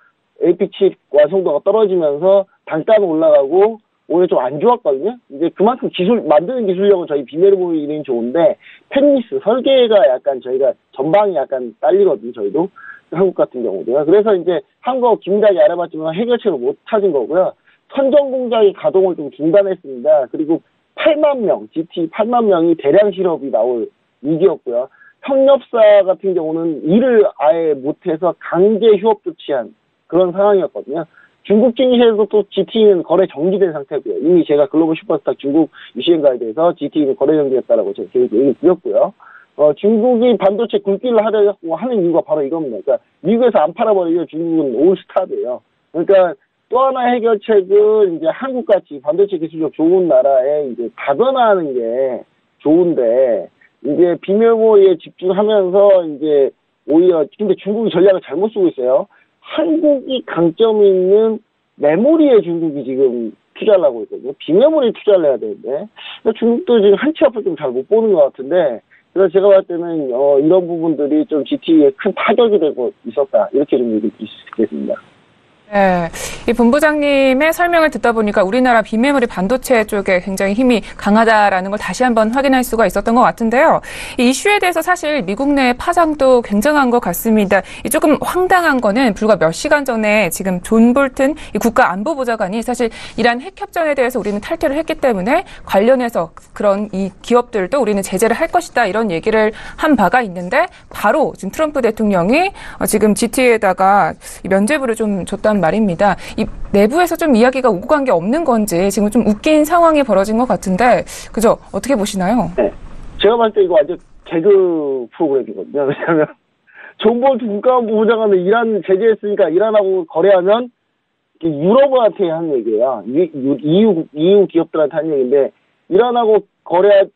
AP칩 완성도가 떨어지면서 단가는 올라가고 오히려 좀 안 좋았거든요. 이제 그만큼 만드는 기술력은 저희 비메모리는 좋은데 펜리스, 설계가 약간 저희가 전방이 약간 딸리거든요. 저희도 한국 같은 경우도요. 그래서 이제 한국 긴밀하게 알아봤지만 해결책을 못 찾은 거고요. 선전 공장이 가동을 좀 중단했습니다. 그리고 8만 명, GT 8만 명이 대량 실업이 나올 위기였고요. 협력사 같은 경우는 일을 아예 못해서 강제 휴업 조치한 그런 상황이었거든요. 중국 증시에서도 또 GT는 거래 정지된 상태고요. 이미 제가 글로벌 슈퍼스타 중국 유시엔가에 대해서 GT는 거래 정지했다라고 제가 얘기 드렸고요. 중국이 반도체 굴기를 하려고 하는 이유가 바로 이겁니다. 그러니까 미국에서 안 팔아버리면 중국은 올스타드예요. 그러니까 또 하나의 해결책은 이제 한국같이 반도체 기술력 좋은 나라에 이제 다변화하는 게 좋은데 이제 비메모리에 집중하면서 이제 오히려 근데 중국이 전략을 잘못 쓰고 있어요. 한국이 강점이 있는 메모리에 중국이 지금 투자를 하고 있거든요. 비메모리에 투자를 해야 되는데 중국도 지금 한치 앞을 좀 잘 못 보는 것 같은데 그래서 제가 봤을 때는 이런 부분들이 좀 GT에 큰 타격이 되고 있었다. 이렇게 좀 얘기할 수 있겠습니다. 네, 이 본부장님의 설명을 듣다 보니까 우리나라 비메모리 반도체 쪽에 굉장히 힘이 강하다라는 걸 다시 한번 확인할 수가 있었던 것 같은데요. 이 이슈에 대해서 사실 미국 내 파장도 굉장한 것 같습니다. 이 조금 황당한 거는 불과 몇 시간 전에 지금 존 볼튼 이 국가안보보좌관이 사실 이란 핵협정에 대해서 우리는 탈퇴를 했기 때문에 관련해서 그런 이 기업들도 우리는 제재를 할 것이다 이런 얘기를 한 바가 있는데 바로 지금 트럼프 대통령이 지금 GT에다가 면죄부를 좀 줬단 말입니다. 이 내부에서 좀 이야기가 오고 간 게 없는 건지 지금 좀 웃긴 상황이 벌어진 것 같은데 그죠? 어떻게 보시나요? 네. 제가 봤을 때 이거 완전 개그 프로그램이거든요. 왜냐하면 존 볼튼 국가안보보좌관은 이란 제재했으니까 이란하고 거래하면 유럽한테 하는 얘기예요. EU 기업들한테 하는 얘기인데 이란하고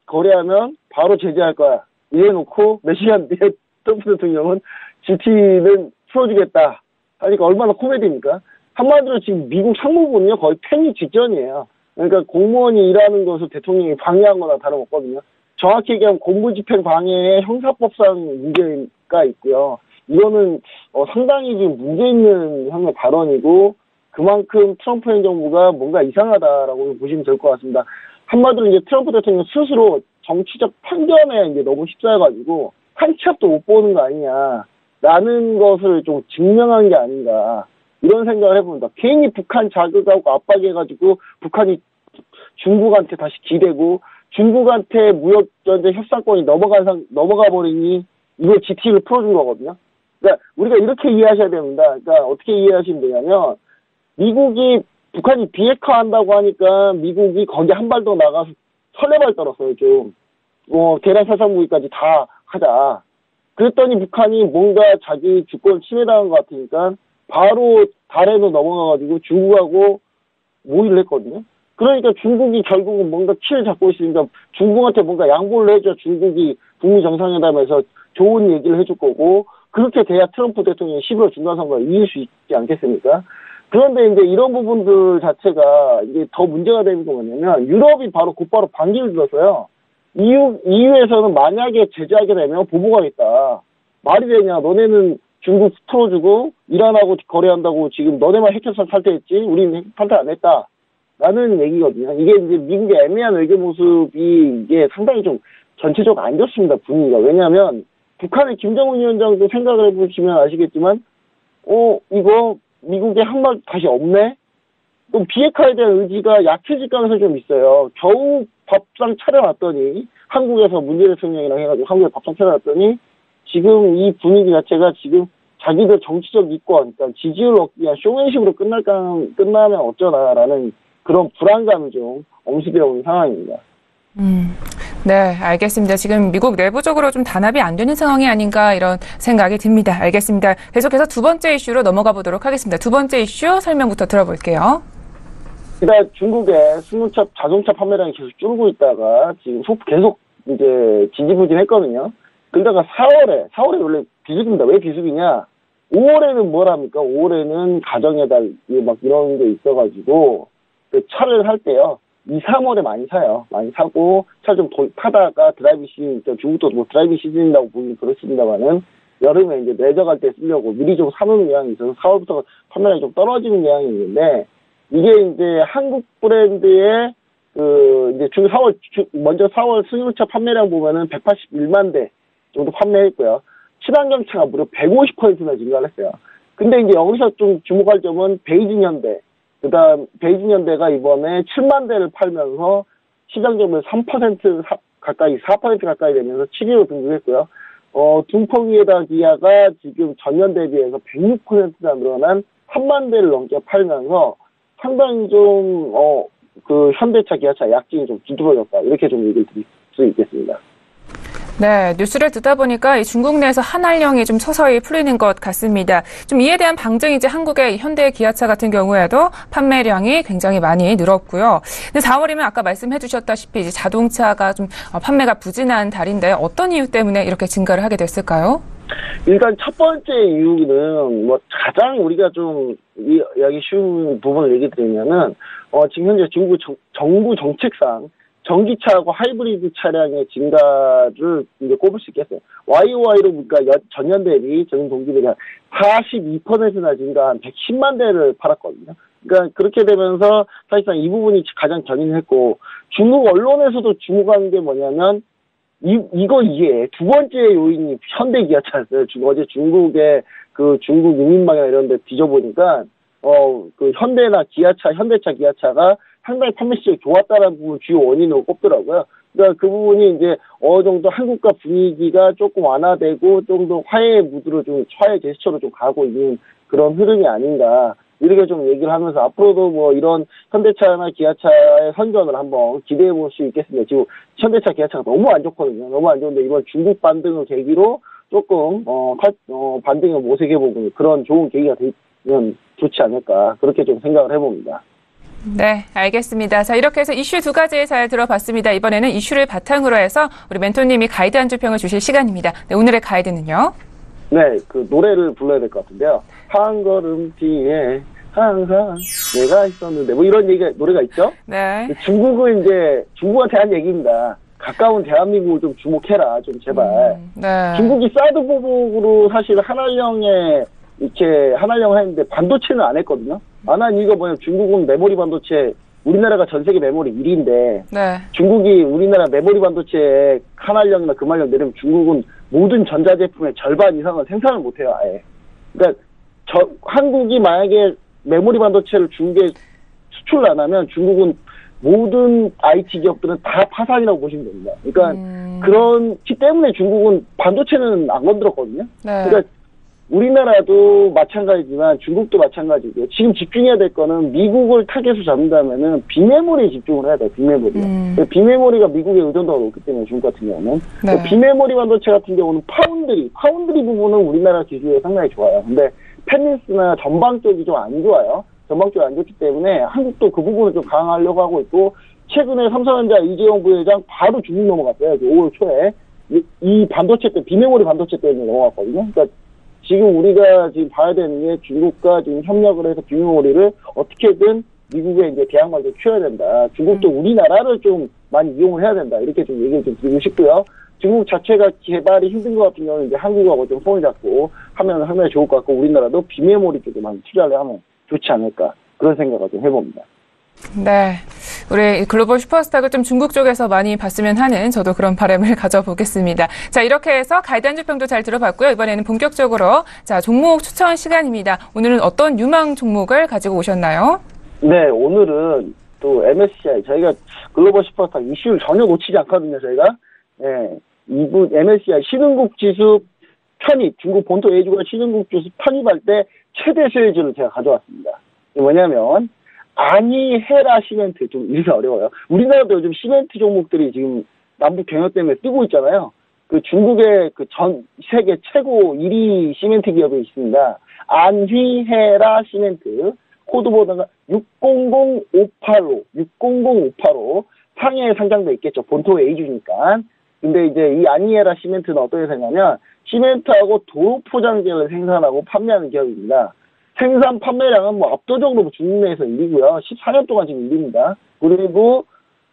거래하면 바로 제재할 거야. 이래놓고 몇 시간 뒤에 트럼프 대통령은 GT는 풀어주겠다. 하니까 얼마나 코미디입니까? 한마디로 지금 미국 상무부는요 거의 패닉 직전이에요. 그러니까 공무원이 일하는 것을 대통령이 방해한 거나 다름없거든요. 정확히 얘기하면 공무집행 방해에 형사법상 문제가 있고요. 이거는 상당히 지금 문제 있는 형의 발언이고 그만큼 트럼프 행정부가 뭔가 이상하다라고 보시면 될 것 같습니다. 한마디로 이제 트럼프 대통령 스스로 정치적 편견에 이제 너무 휩싸여가지고 한 치 앞도 못 보는 거 아니냐라는 것을 좀 증명한 게 아닌가 이런 생각을 해봅니다. 괜히 북한 자극하고 압박해가지고 북한이 중국한테 다시 기대고 중국한테 무역전쟁 협상권이 넘어가 버리니 이걸 GT를 풀어준 거거든요. 그러니까 우리가 이렇게 이해하셔야 됩니다. 그러니까 어떻게 이해하시면 되냐면 미국이 북한이 비핵화 한다고 하니까 미국이 거기 한 발 더 나가서 설레발 떨었어요. 좀 대량 살상 무기까지 다 하자. 그랬더니 북한이 뭔가 자기 주권 침해당한 것 같으니까 바로 달에도 넘어가가지고 중국하고 모의를 했거든요. 그러니까 중국이 결국은 뭔가 키를 잡고 있으니까 중국한테 뭔가 양보를 해줘. 중국이 북미 정상회담에서 좋은 얘기를 해줄 거고 그렇게 돼야 트럼프 대통령이 11월 중간선거를 이길 수 있지 않겠습니까? 그런데 이제 이런 부분들 자체가 이제 더 문제가 되는 게 뭐냐면 유럽이 곧바로 반기를 들었어요. EU에서는 만약에 제재하게 되면 보복가 있다. 말이 되냐? 너네는 중국 풀어주고 이란하고 거래한다고 지금 너네만 핵협상 탈퇴했지? 우리는 탈퇴 안 했다. 라는 얘기거든요. 이게 이제 미국의 애매한 외교 모습이 이게 상당히 좀 전체적으로 안 좋습니다. 분위기가. 왜냐하면 북한의 김정은 위원장도 생각을 해보시면 아시겠지만 이거 미국의 한 말 다시 없네? 또 비핵화에 대한 의지가 약해질 가능성이 좀 있어요. 겨우 밥상 차려놨더니 한국에서 문재인 대통령이랑 해가지고 한국에 밥상 차려놨더니 지금 이 분위기 자체가 지금 자기들 정치적 이권, 그러니까 지지율 얻기 위한 쇼맨십으로 끝나면 어쩌나라는 그런 불안감이 좀 엄습해 오는 상황입니다. 네, 알겠습니다. 지금 미국 내부적으로 좀 단합이 안 되는 상황이 아닌가 이런 생각이 듭니다. 알겠습니다. 계속해서 두 번째 이슈로 넘어가 보도록 하겠습니다. 두 번째 이슈 설명부터 들어볼게요. 일단 중국의 승용차 자동차 판매량이 계속 줄고 있다가 지금 계속 이제 지지부진했거든요. 그러다가 4월에 원래 비수기입니다. 왜 비수기냐? 5월에는 뭘 합니까? 5월에는 가정의 달, 막 이런 게 있어가지고, 그 차를 살 때요. 2, 3월에 많이 사요. 많이 사고, 차 좀 타다가 드라이브 시즌, 중국도 뭐 드라이브 시즌이라고 보기 그렇습니다만은, 여름에 이제 레저 갈 때 쓰려고 미리 좀 사놓는 경향이 있어서 4월부터 판매량이 좀 떨어지는 경향이 있는데, 이게 이제 한국 브랜드의 이제 먼저 4월 승용차 판매량 보면은 181만 대 정도 판매했고요. 친환경차가 무려 150%나 증가를 했어요. 근데 이제 여기서 좀 주목할 점은 베이징 현대. 베이징 현대가 이번에 7만 대를 팔면서 시장 점유율 3% 가까이, 4% 가까이 되면서 7위로 등극했고요. 둥펑이에다 기아가 지금 전년 대비해서 106%나 늘어난 3만 대를 넘게 팔면서 상당히 좀, 현대차, 기아차 약진이 좀 두드러졌다. 이렇게 좀 얘기를 드릴 수 있겠습니다. 네, 뉴스를 듣다 보니까 이 중국 내에서 한알령이 좀 서서히 풀리는 것 같습니다. 좀 이에 대한 방증이 이제 한국의 현대 기아차 같은 경우에도 판매량이 굉장히 많이 늘었고요. 근데 4월이면 아까 말씀해 주셨다시피 이제 자동차가 좀 판매가 부진한 달인데 어떤 이유 때문에 이렇게 증가를 하게 됐을까요? 일단 첫 번째 이유는 가장 우리가 좀 이야기 쉬운 부분을 얘기 드리면은 지금 현재 중국 정부 정책상 전기차하고 하이브리드 차량의 증가를 이제 꼽을 수 있겠어요. YOY로 그러니까 전년 대비 전년 동기 대비 42%나 증가한 110만 대를 팔았거든요. 그러니까 그렇게 되면서 사실상 이 부분이 가장 견인했고, 중국 언론에서도 주목하는 게 뭐냐면 이게 두 번째 요인이 현대 기아차였어요. 어제 중국의 중국 유민방이나 이런 데 뒤져보니까 현대차 기아차가 상당히 판매 실적이 좋았다라는 부분 주요 원인으로 꼽더라고요. 그러니까 그 부분이 이제 어느 정도 한국과 분위기가 조금 완화되고 좀 더 화해의 무드로 좀 화해 제스처로 좀 가고 있는 그런 흐름이 아닌가. 이렇게 좀 얘기를 하면서 앞으로도 이런 현대차나 기아차의 선전을 한번 기대해 볼 수 있겠습니다. 지금 현대차, 기아차가 너무 안 좋거든요. 너무 안 좋은데 이번 중국 반등을 계기로 조금 반등을 모색해 보고 그런 좋은 계기가 되면 좋지 않을까. 그렇게 좀 생각을 해봅니다. 네, 알겠습니다. 자, 이렇게 해서 이슈 두 가지 잘 들어봤습니다. 이번에는 이슈를 바탕으로 해서 우리 멘토님이 가이드 한 줄 평을 주실 시간입니다. 네, 오늘의 가이드는요? 네, 노래를 불러야 될 것 같은데요. 한 걸음 뒤에 항상 내가 있었는데 이런 노래가 있죠? 네. 중국한테 한 얘기입니다. 가까운 대한민국을 좀 주목해라, 좀 제발. 네. 중국이 사드 보복으로 사실 한알령을 했는데 반도체는 안 했거든요. 안 한 이유가 뭐냐면 중국은 메모리 반도체, 우리나라가 전 세계 메모리 1위인데 네. 중국이 우리나라 메모리 반도체에 한알령이나 금알령 내리면 중국은 모든 전자제품의 절반 이상은 생산을 못해요, 아예. 그러니까 한국이 만약에 메모리 반도체를 중국에 수출을 안 하면 중국은 모든 IT 기업들은 다 파산이라고 보시면 됩니다. 그러니까 그렇기 때문에 중국은 반도체는 안 건드렸거든요. 네. 그러니까 우리나라도 마찬가지지만 중국도 마찬가지고요. 지금 집중해야 될 거는 미국을 타겟으로 잡는다면은 비메모리에 집중을 해야 돼요. 비메모리요. 비메모리가 미국의 의존도가 높기 때문에 중국 같은 경우는 네. 비메모리 반도체 같은 경우는 파운드리 부분은 우리나라 기술이 상당히 좋아요. 근데 펜니스나 전방 쪽이 좀 안 좋아요. 전방 쪽이 안 좋기 때문에 한국도 그 부분을 좀 강화하려고 하고 있고, 최근에 삼성전자 이재용 부회장 바로 중국 넘어갔어요. 5월 초에 이 반도체 비메모리 반도체 때문에 넘어갔거든요. 그러니까 지금 우리가 지금 봐야 되는 게 중국과 지금 협력을 해서 비메모리를 어떻게든 미국에 이제 대항마를 키워야 된다. 중국도 우리나라를 좀 많이 이용을 해야 된다. 이렇게 좀 얘기를 좀 드리고 싶고요. 중국 자체가 개발이 힘든 것 같은 경우는 이제 한국하고 좀 손을 잡고 하면 상당히 좋을 것 같고, 우리나라도 비메모리 쪽에 많이 투자를 하면 좋지 않을까. 그런 생각을 좀 해봅니다. 네. 우리 글로벌 슈퍼스타를 좀 중국 쪽에서 많이 봤으면 하는 저도 그런 바람을 가져보겠습니다. 자, 이렇게 해서 가이드 한 줄 평도 잘 들어봤고요. 이번에는 본격적으로 종목 추천 시간입니다. 오늘은 어떤 유망 종목을 가지고 오셨나요? 네, 오늘은 또 MSCI, 저희가 글로벌 슈퍼스타 이슈를 전혀 놓치지 않거든요, 저희가. 네, 이분 MSCI 신흥국 지수 편입, 중국 본토 A주가 신흥국 지수 편입할 때 최대 수혜주를 제가 가져왔습니다. 뭐냐면 아니헤라 시멘트, 좀 이름이 어려워요. 우리나라도 요즘 시멘트 종목들이 지금 남북 경협 때문에 뜨고 있잖아요. 중국의 전 세계 최고 1위 시멘트 기업이 있습니다. 안휘헤라 시멘트, 코드보다가 600585 상해에 상장돼 있겠죠. 본토 A주니까. 근데 이제 이 아니헤라 시멘트는 어떤 회사냐면 시멘트하고 도로 포장재를 생산하고 판매하는 기업입니다. 생산 판매량은 뭐 압도적으로 중국 내에서 1위고요. 14년 동안 지금 1위입니다. 그리고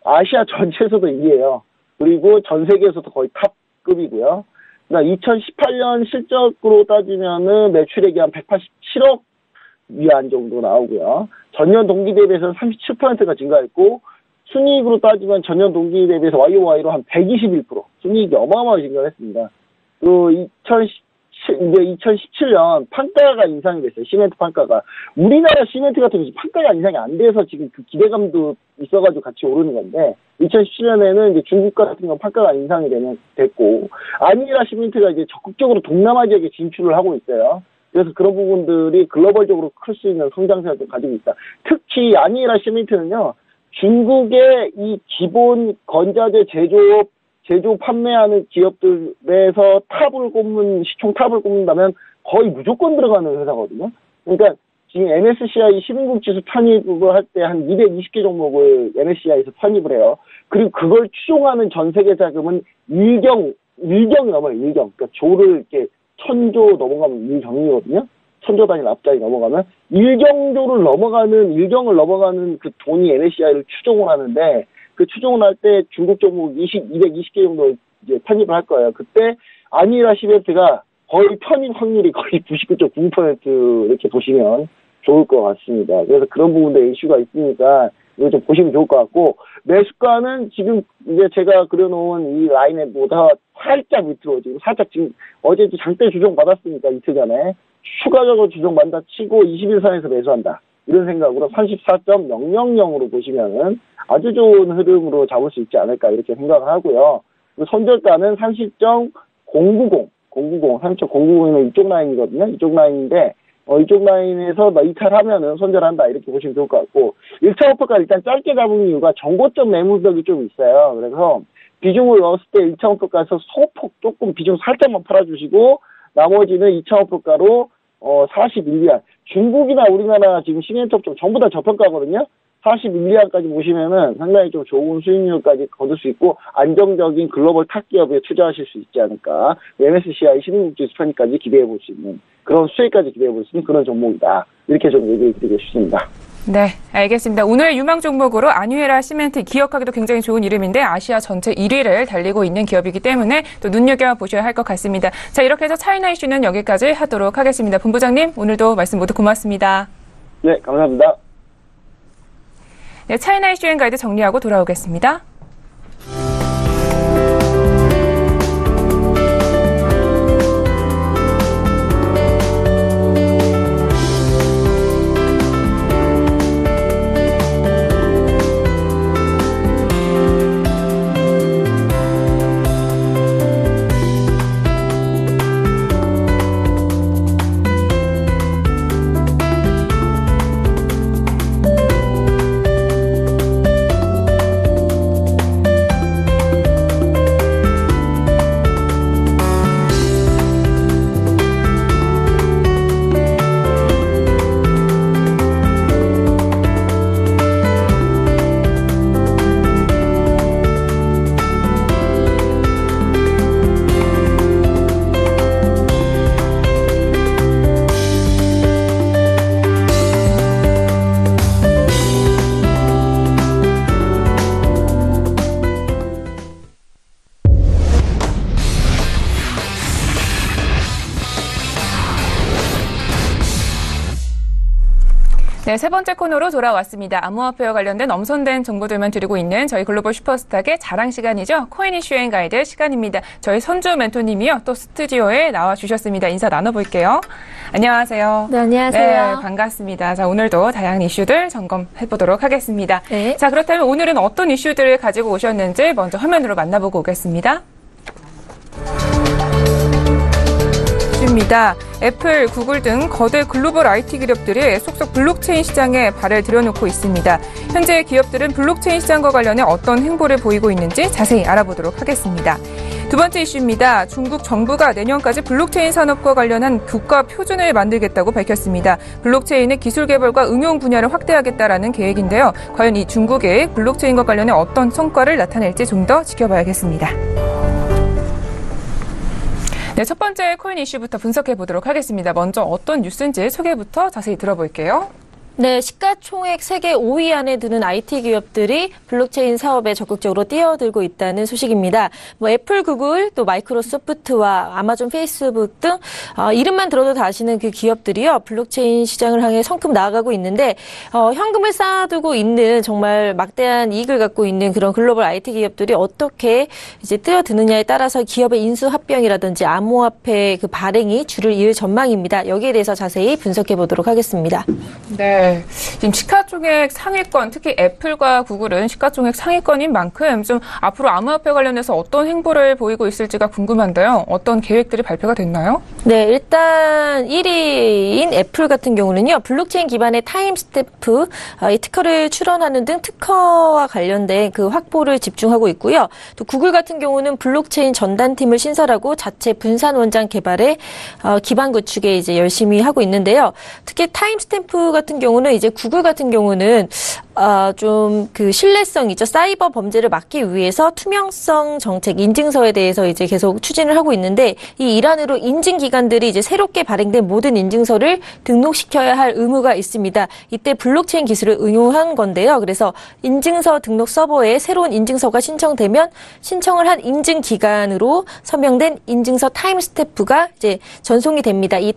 아시아 전체에서도 1위예요. 그리고 전 세계에서도 거의 탑급이고요. 그러니까 2018년 실적으로 따지면은 매출액이 한 187억 위안 정도 나오고요. 전년 동기 대비해서는 37%가 증가했고, 순이익으로 따지면 전년 동기 대비해서 YOY로 한 121%, 순이익이 어마어마하게 증가했습니다. 그 2017년 판가가 인상이 됐어요. 시멘트 판가가. 우리나라 시멘트 같은 경우 판가가 인상이 안 돼서 지금 그 기대감도 있어가지고 같이 오르는 건데, 2017년에는 이제 중국 같은 경우 판가가 인상이 됐고, 아니라 시멘트가 이제 적극적으로 동남아 지역에 진출을 하고 있어요. 그래서 그런 부분들이 글로벌적으로 클 수 있는 성장세를 가지고 있다. 특히 아니라 시멘트는요, 중국의 이 기본 건자재 제조 판매하는 기업들에서 시총 탑을 꼽는다면 거의 무조건 들어가는 회사거든요. 그러니까 지금 MSCI 시민국 지수 편입을 할 때 한 220개 종목을 MSCI에서 편입을 해요. 그리고 그걸 추종하는 전 세계 자금은 1경이 넘어요, 1경. 그러니까 조를 이렇게 1000조 넘어가면 1경이거든요. 1000조 단위 앞자리 넘어가면 1경을 넘어가는 그 돈이 MSCI를 추종을 하는데, 그 추종을 할 때 중국 종목 220개 정도 이제 편입을 할 거예요. 그때 아니라 시멘트가 거의 편입 확률이 거의 99.9% 이렇게 보시면 좋을 것 같습니다. 그래서 그런 부분에 이슈가 있으니까 이거 좀 보시면 좋을 것 같고, 매수가는 지금 이제 제가 그려놓은 이 라인에보다 살짝 밑으로 지금 어제 장대 조정 받았으니까 이틀 전에 추가적으로 조정 받다 치고 21선에서 매수한다. 이런 생각으로 34.000으로 보시면은 아주 좋은 흐름으로 잡을 수 있지 않을까 이렇게 생각을 하고요. 손절가는 30.090이면 이쪽 라인이거든요. 이쪽 라인인데, 이쪽 라인에서 이탈하면은 손절한다 이렇게 보시면 좋을 것 같고, 1차 목표가 일단 짧게 잡은 이유가 정고점 매물벽이 좀 있어요. 그래서 비중을 넣었을 때 1차 목표가에서 소폭 조금 비중 살짝만 팔아주시고, 나머지는 2차 목표가로 41위안. 중국이나 우리나라 지금 시멘트 업종 전부 다 저평가거든요. 41위안까지 보시면은 상당히 좀 좋은 수익률까지 거둘 수 있고, 안정적인 글로벌 탑 기업에 투자하실 수 있지 않을까. MSCI 시민국지수 편입까지 기대해 볼 수 있는, 그런 수익까지 기대해 볼 수 있는 그런 종목이다. 이렇게 좀 얘기를 드리고 싶습니다. 네, 알겠습니다. 오늘 유망 종목으로 아뉴에라 시멘트, 기억하기도 굉장히 좋은 이름인데 아시아 전체 1위를 달리고 있는 기업이기 때문에 또 눈여겨보셔야 할 것 같습니다. 자, 이렇게 해서 차이나 이슈는 여기까지 하도록 하겠습니다. 본부장님, 오늘도 말씀 모두 고맙습니다. 네, 감사합니다. 네, 차이나 이슈 가이드 정리하고 돌아오겠습니다. 네, 세 번째 코너로 돌아왔습니다. 암호화폐와 관련된 엄선된 정보들만 드리고 있는 저희 글로벌 슈퍼스탁의 자랑 시간이죠. 코인 이슈 앤 가이드 시간입니다. 저희 선주 멘토님이요. 또 스튜디오에 나와주셨습니다. 인사 나눠볼게요. 안녕하세요. 네, 안녕하세요. 네, 반갑습니다. 자, 오늘도 다양한 이슈들 점검해보도록 하겠습니다. 네. 자, 그렇다면 오늘은 어떤 이슈들을 가지고 오셨는지 먼저 화면으로 만나보고 오겠습니다. 입니다. 애플, 구글 등 거대 글로벌 IT 기업들이 속속 블록체인 시장에 발을 들여놓고 있습니다. 현재 기업들은 블록체인 시장과 관련해 어떤 행보를 보이고 있는지 자세히 알아보도록 하겠습니다. 두 번째 이슈입니다. 중국 정부가 내년까지 블록체인 산업과 관련한 국가 표준을 만들겠다고 밝혔습니다. 블록체인의 기술 개발과 응용 분야를 확대하겠다라는 계획인데요. 과연 이 중국의 블록체인과 관련해 어떤 성과를 나타낼지 좀 더 지켜봐야겠습니다. 네, 첫 번째 코인 이슈부터 분석해 보도록 하겠습니다. 먼저 어떤 뉴스인지 소개부터 자세히 들어볼게요. 네, 시가총액 세계 5위 안에 드는 IT 기업들이 블록체인 사업에 적극적으로 뛰어들고 있다는 소식입니다. 애플, 구글, 또 마이크로소프트와 아마존, 페이스북 등 이름만 들어도 다 아시는 그 기업들이요. 블록체인 시장을 향해 성큼 나아가고 있는데 현금을 쌓아두고 있는 정말 막대한 이익을 갖고 있는 그런 글로벌 IT 기업들이 어떻게 이제 뛰어드느냐에 따라서 기업의 인수 합병이라든지 암호화폐 그 발행이 줄을 이을 전망입니다. 여기에 대해서 자세히 분석해 보도록 하겠습니다. 네. 지금 시가총액 상위권, 특히 애플과 구글은 시가총액 상위권인 만큼 좀 앞으로 암호화폐 관련해서 어떤 행보를 보이고 있을지가 궁금한데요. 어떤 계획들이 발표가 됐나요? 네, 일단 1위인 애플 같은 경우는요, 블록체인 기반의 타임스탬프, 이 특허를 출원하는 등 특허와 관련된 그 확보를 집중하고 있고요. 또 구글 같은 경우는 블록체인 전단팀을 신설하고 자체 분산 원장 개발에 기반 구축에 이제 열심히 하고 있는데요. 특히 타임스탬프 같은 경우는 이제 구글 같은 경우는 좀 그 신뢰성이죠. 사이버 범죄를 막기 위해서 투명성 정책 인증서에 대해서 이제 계속 추진을 하고 있는데 이 일환으로 인증 기관들이 이제 새롭게 발행된 모든 인증서를 등록시켜야 할 의무가 있습니다. 이때 블록체인 기술을 응용한 건데요. 그래서 인증서 등록 서버에 새로운 인증서가 신청되면 신청을 한 인증 기관으로 서명된 인증서 타임스탬프가 이제 전송이 됩니다. 이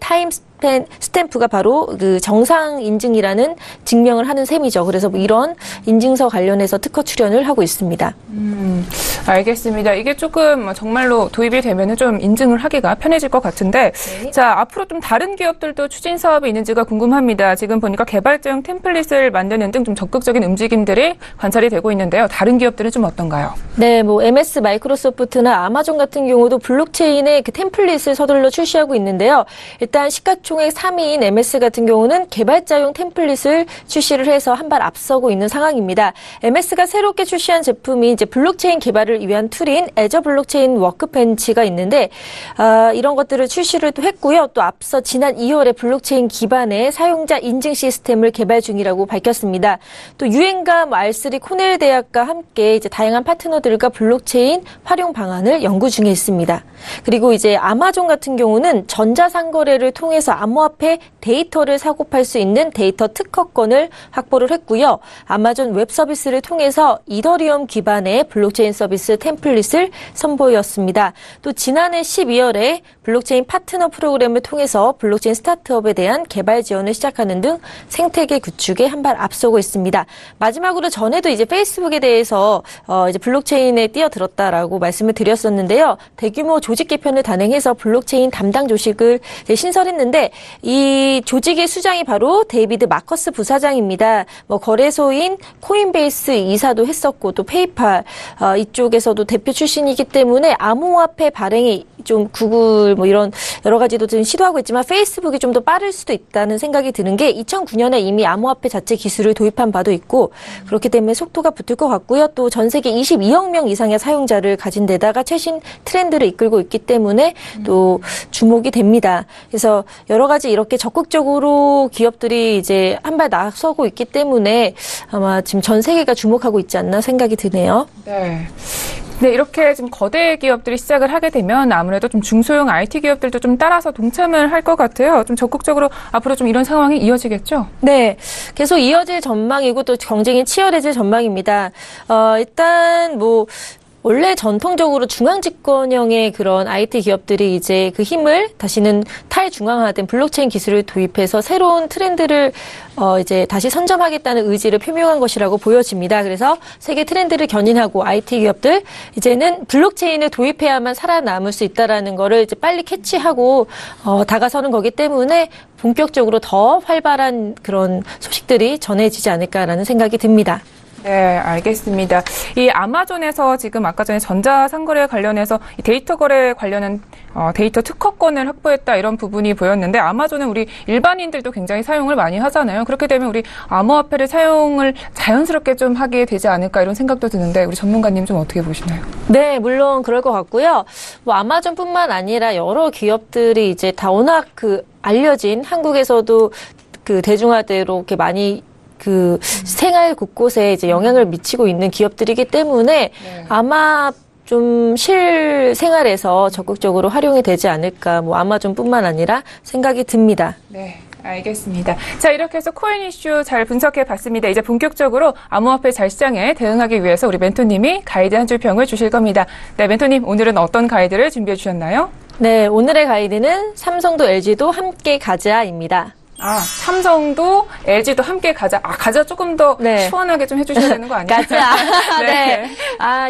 스탬프가 바로 그 정상 인증이라는 증명을 하는 셈이죠. 그래서 이런 인증서 관련해서 특허 출연을 하고 있습니다. 알겠습니다. 이게 조금 정말로 도입이 되면은 좀 인증을 하기가 편해질 것 같은데, 네. 자, 앞으로 좀 다른 기업들도 추진 사업이 있는지가 궁금합니다. 지금 보니까 개발자용 템플릿을 만드는 등 좀 적극적인 움직임들이 관찰이 되고 있는데요. 다른 기업들은 좀 어떤가요? 네, MS, 마이크로소프트나 아마존 같은 경우도 블록체인의 그 템플릿을 서둘러 출시하고 있는데요. 일단 시가총액 3위인 MS 같은 경우는 개발자용 템플릿을 출시를 해서 한 발 앞서고 있는 상황입니다. MS가 새롭게 출시한 제품이 이제 블록체인 개발을 위한 툴인 애저 블록체인 워크벤치가 있는데 이런 것들을 출시를 또 했고요. 또 앞서 지난 2월에 블록체인 기반의 사용자 인증 시스템을 개발 중이라고 밝혔습니다. 또 유엔과 R3 코넬 대학과 함께 이제 다양한 파트너들과 블록체인 활용 방안을 연구 중에 있습니다. 그리고 이제 아마존 같은 경우는 전자상거래를 통해서 암호화폐 데이터를 사고 팔 수 있는 데이터 특허권을 확보를 했고요. 아마존 웹 서비스를 통해서 이더리움 기반의 블록체인 서비스 템플릿을 선보였습니다. 또 지난해 12월에 블록체인 파트너 프로그램을 통해서 블록체인 스타트업에 대한 개발 지원을 시작하는 등 생태계 구축에 한 발 앞서고 있습니다. 마지막으로 전에도 이제 페이스북에 대해서 이제 블록체인에 뛰어들었다라고 말씀을 드렸었는데요. 대규모 조직 개편을 단행해서 블록체인 담당 조직을 신설했는데 이 조직의 수장이 바로 데이비드 마커스 부사장입니다. 거래소인 코인베이스 이사도 했었고 또 페이팔 이쪽에서도 대표 출신이기 때문에 암호화폐 발행이 좀 구글 이런 여러 가지도 좀 시도하고 있지만 페이스북이 좀 더 빠를 수도 있다는 생각이 드는 게 2009년에 이미 암호화폐 자체 기술을 도입한 바도 있고 그렇기 때문에 속도가 붙을 것 같고요. 또 전 세계 22억 명 이상의 사용자를 가진 데다가 최신 트렌드를 이끌고 있기 때문에 또 주목이 됩니다. 그래서 여러 가지 이렇게 적극적으로 기업들이 이제 한 발 나서고 있기 때문에 아마 지금 전 세계가 주목하고 있지 않나 생각이 드네요. 네. 네, 이렇게 좀 거대 기업들이 시작을 하게 되면 아무래도 좀 중소형 IT 기업들도 좀 따라서 동참을 할 것 같아요. 좀 적극적으로 앞으로 좀 이런 상황이 이어지겠죠? 네, 계속 이어질 전망이고 또 경쟁이 치열해질 전망입니다. 일단 원래 전통적으로 중앙집권형의 그런 IT 기업들이 이제 그 힘을 다시는 탈중앙화된 블록체인 기술을 도입해서 새로운 트렌드를 이제 다시 선점하겠다는 의지를 표명한 것이라고 보여집니다. 그래서 세계 트렌드를 견인하고 IT 기업들 이제는 블록체인을 도입해야만 살아남을 수 있다라는 거를 이제 빨리 캐치하고 다가서는 거기 때문에 본격적으로 더 활발한 그런 소식들이 전해지지 않을까라는 생각이 듭니다. 네, 알겠습니다. 이 아마존에서 지금 아까 전에 전자상거래 관련해서 데이터 거래 관련한 데이터 특허권을 확보했다 이런 부분이 보였는데 아마존은 우리 일반인들도 굉장히 사용을 많이 하잖아요. 그렇게 되면 우리 암호화폐를 사용을 자연스럽게 좀 하게 되지 않을까 이런 생각도 드는데 우리 전문가님 좀 어떻게 보시나요? 네, 물론 그럴 것 같고요. 아마존뿐만 아니라 여러 기업들이 이제 다 워낙 알려진 한국에서도 대중화대로 이렇게 많이 생활 곳곳에 이제 영향을 미치고 있는 기업들이기 때문에 아마 좀 실생활에서 적극적으로 활용이 되지 않을까, 뭐 아마존뿐만 아니라 생각이 듭니다. 네. 알겠습니다. 자, 이렇게 해서 코인 이슈 잘 분석해 봤습니다. 이제 본격적으로 암호화폐 잘 시장에 대응하기 위해서 우리 멘토님이 가이드 한 줄 평을 주실 겁니다. 네, 멘토님, 오늘은 어떤 가이드를 준비해 주셨나요? 네, 오늘의 가이드는 삼성도 LG도 함께 가자입니다. 삼성도 LG도 함께 가자. 가자 조금 더 네. 시원하게 좀 해주셔야 되는 거 아니에요? 가자. 네.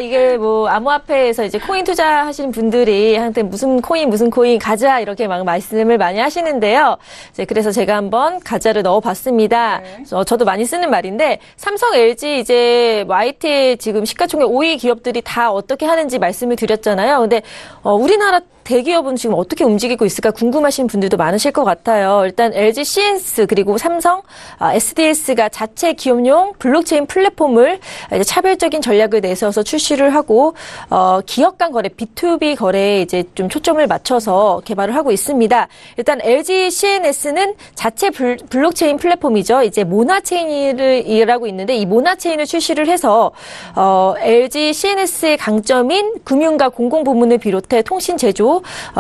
이게 뭐 암호화폐에서 이제 코인 투자하시는 분들이 한테 무슨 코인 가자 이렇게 막 말씀을 많이 하시는데요. 이제 그래서 제가 한번 가자를 넣어봤습니다. 네. 저도 많이 쓰는 말인데 삼성, LG 이제 YT의 지금 시가총액 5위 기업들이 다 어떻게 하는지 말씀을 드렸잖아요. 근데 우리나라 대기업은 지금 어떻게 움직이고 있을까 궁금하신 분들도 많으실 것 같아요. 일단 LG CS 그리고 삼성 SDS가 자체 기업용 블록체인 플랫폼을 이제 차별적인 전략을 내세워서 출시를 하고 기업 간 거래 B2B 거래에 이제 좀 초점을 맞춰서 개발을 하고 있습니다. 일단 LG CNS는 자체 블록체인 플랫폼이죠. 이제 모나체인이라고 있는데 이 모나체인을 출시를 해서 LG CNS의 강점인 금융과 공공부문을 비롯해 통신 제조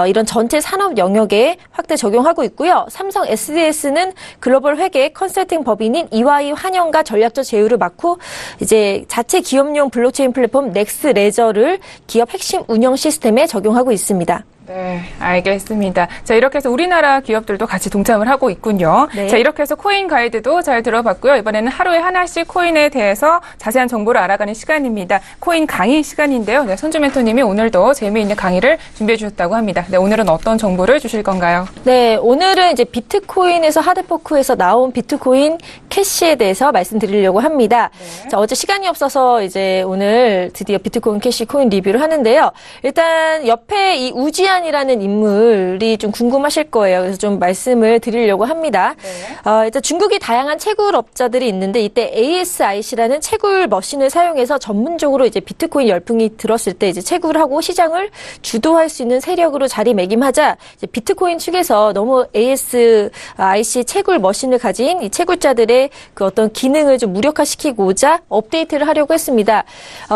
이런 전체 산업 영역에 확대 적용하고 있고요. 삼성 SDS는 글로벌 회계 컨설팅 법인인 EY 환영과 전략적 제휴를 맡고 이제 자체 기업용 블록체인 플랫폼 넥스 레저를 기업 핵심 운영 시스템에 적용하고 있습니다. 네, 알겠습니다. 자, 이렇게 해서 우리나라 기업들도 같이 동참을 하고 있군요. 네. 자, 이렇게 해서 코인 가이드도 잘 들어봤고요. 이번에는 하루에 하나씩 코인에 대해서 자세한 정보를 알아가는 시간입니다. 코인 강의 시간인데요. 네, 손주 멘토님이 오늘도 재미있는 강의를 준비해 주셨다고 합니다. 네, 오늘은 어떤 정보를 주실 건가요? 네, 오늘은 이제 비트코인에서 하드포크에서 나온 비트코인 캐시에 대해서 말씀드리려고 합니다. 네. 자, 어제 시간이 없어서 이제 오늘 드디어 비트코인 캐시 코인 리뷰를 하는데요. 일단 옆에 이 우지안이라는 인물이 좀 궁금하실 거예요. 그래서 좀 말씀을 드리려고 합니다. 네. 일단 중국이 다양한 채굴업자들이 있는데 이때 ASIC라는 채굴 머신을 사용해서 전문적으로 이제 비트코인 열풍이 들었을 때 이제 채굴하고 시장을 주도할 수 있는 세력으로 자리매김하자 이제 비트코인 측에서 너무 ASIC 채굴 머신을 가진 이 채굴자들의 그 어떤 기능을 좀 무력화시키고자 업데이트를 하려고 했습니다.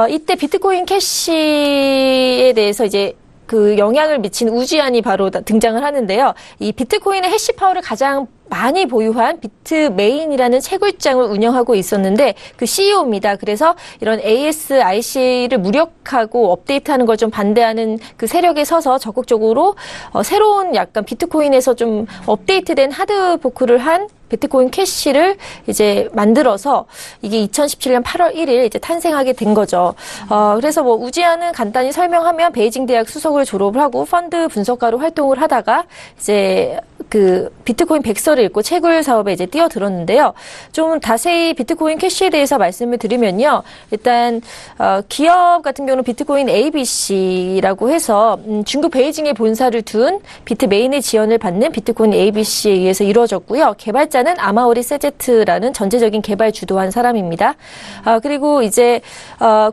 이때 비트코인 캐시에 대해서 이제 그 영향을 미친 우지안이 바로 등장을 하는데요. 이 비트코인의 해시 파워를 가장 많이 보유한 비트메인이라는 채굴장을 운영하고 있었는데 그 CEO입니다. 그래서 이런 ASIC를 무력하고 업데이트하는 걸 좀 반대하는 그 세력에 서서 적극적으로 새로운 약간 비트코인에서 좀 업데이트된 하드포크를 한 비트코인 캐시를 이제 만들어서 이게 2017년 8월 1일 이제 탄생하게 된 거죠. 그래서 뭐 우지안은 간단히 설명하면 베이징 대학 수석을 졸업을 하고 펀드 분석가로 활동을 하다가 이제 그 비트코인 백서를 읽고 채굴 사업에 이제 뛰어들었는데요. 좀 자세히 비트코인 캐시에 대해서 말씀을 드리면요. 일단 기업 같은 경우는 비트코인 ABC라고 해서 중국 베이징에 본사를 둔 비트메인의 지원을 받는 비트코인 ABC에 의해서 이루어졌고요. 개발자는 아마오리 세제트라는 전체적인 개발 주도한 사람입니다. 그리고 이제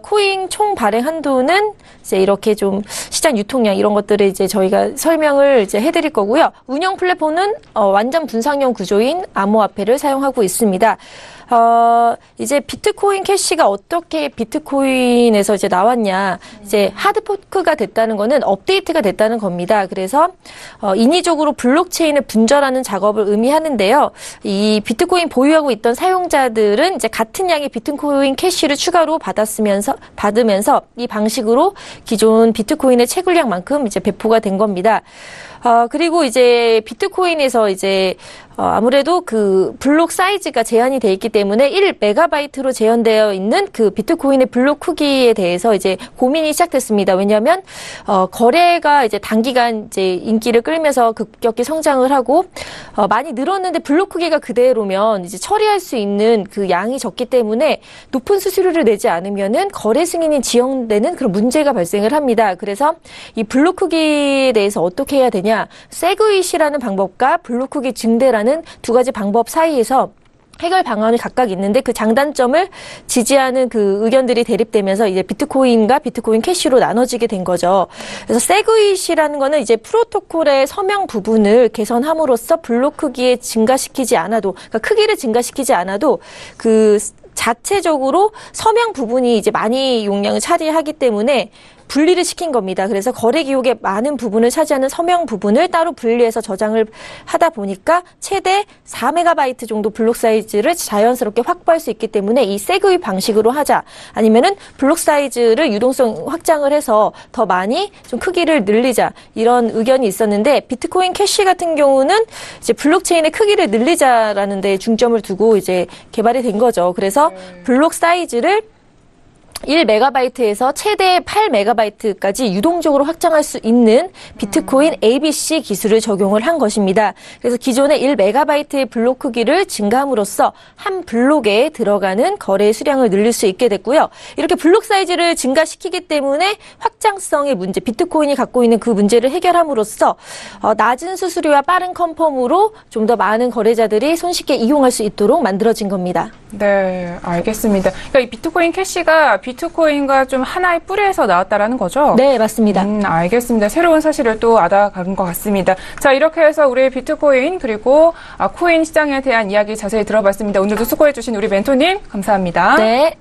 코인 총 발행 한도는 이제 이렇게 좀 시장 유통량 이런 것들을 이제 저희가 설명을 이제 해드릴 거고요. 운영 플랫폼은 완전 분상형 구조인 암호화폐를 사용하고 있습니다. 이제 비트코인 캐시가 어떻게 비트코인에서 이제 나왔냐. 이제 하드포크가 됐다는 거는 업데이트가 됐다는 겁니다. 그래서, 인위적으로 블록체인을 분절하는 작업을 의미하는데요. 이 비트코인 보유하고 있던 사용자들은 이제 같은 양의 비트코인 캐시를 추가로 받으면서 이 방식으로 기존 비트코인의 채굴량만큼 이제 배포가 된 겁니다. 그리고 이제 비트코인에서 이제 아무래도 그 블록 사이즈가 제한이 돼 있기 때문에 1메가바이트로 제한되어 있는 그 비트코인의 블록 크기에 대해서 이제 고민이 시작됐습니다. 왜냐하면 거래가 이제 단기간 이제 인기를 끌면서 급격히 성장을 하고 많이 늘었는데 블록 크기가 그대로면 이제 처리할 수 있는 그 양이 적기 때문에 높은 수수료를 내지 않으면은 거래 승인이 지연되는 그런 문제가 발생을 합니다. 그래서 이 블록 크기에 대해서 어떻게 해야 되냐? 세그윗이라는 방법과 블록 크기 증대라는 두 가지 방법 사이에서 해결 방안이 각각 있는데 그 장단점을 지지하는 그 의견들이 대립되면서 이제 비트코인과 비트코인 캐시로 나눠지게 된 거죠. 그래서 세그윗이라는 거는 이제 프로토콜의 서명 부분을 개선함으로써 블록 크기에 증가시키지 않아도, 그러니까 크기를 증가시키지 않아도 그 자체적으로 서명 부분이 이제 많이 용량을 차지하기 때문에 분리를 시킨 겁니다. 그래서 거래 기록의 많은 부분을 차지하는 서명 부분을 따로 분리해서 저장을 하다 보니까 최대 4MB 정도 블록 사이즈를 자연스럽게 확보할 수 있기 때문에 이 세그위 방식으로 하자, 아니면은 블록 사이즈를 유동성 확장을 해서 더 많이 좀 크기를 늘리자, 이런 의견이 있었는데, 비트코인 캐시 같은 경우는 이제 블록체인의 크기를 늘리자라는 데 중점을 두고 이제 개발이 된 거죠. 그래서 블록 사이즈를 1MB에서 최대 8MB까지 유동적으로 확장할 수 있는 비트코인 ABC 기술을 적용을 한 것입니다. 그래서 기존의 1MB의 블록 크기를 증가함으로써 한 블록에 들어가는 거래 수량을 늘릴 수 있게 됐고요. 이렇게 블록 사이즈를 증가시키기 때문에 확장성의 문제, 비트코인이 갖고 있는 그 문제를 해결함으로써 낮은 수수료와 빠른 컨펌으로 좀 더 많은 거래자들이 손쉽게 이용할 수 있도록 만들어진 겁니다. 네, 알겠습니다. 그러니까 이 비트코인 캐시가 비트코인과 좀 하나의 뿌리에서 나왔다라는 거죠? 네, 맞습니다. 알겠습니다. 새로운 사실을 또 알아간 것 같습니다. 자, 이렇게 해서 우리 비트코인 그리고 코인 시장에 대한 이야기 자세히 들어봤습니다. 오늘도 수고해주신 우리 멘토님 감사합니다. 네.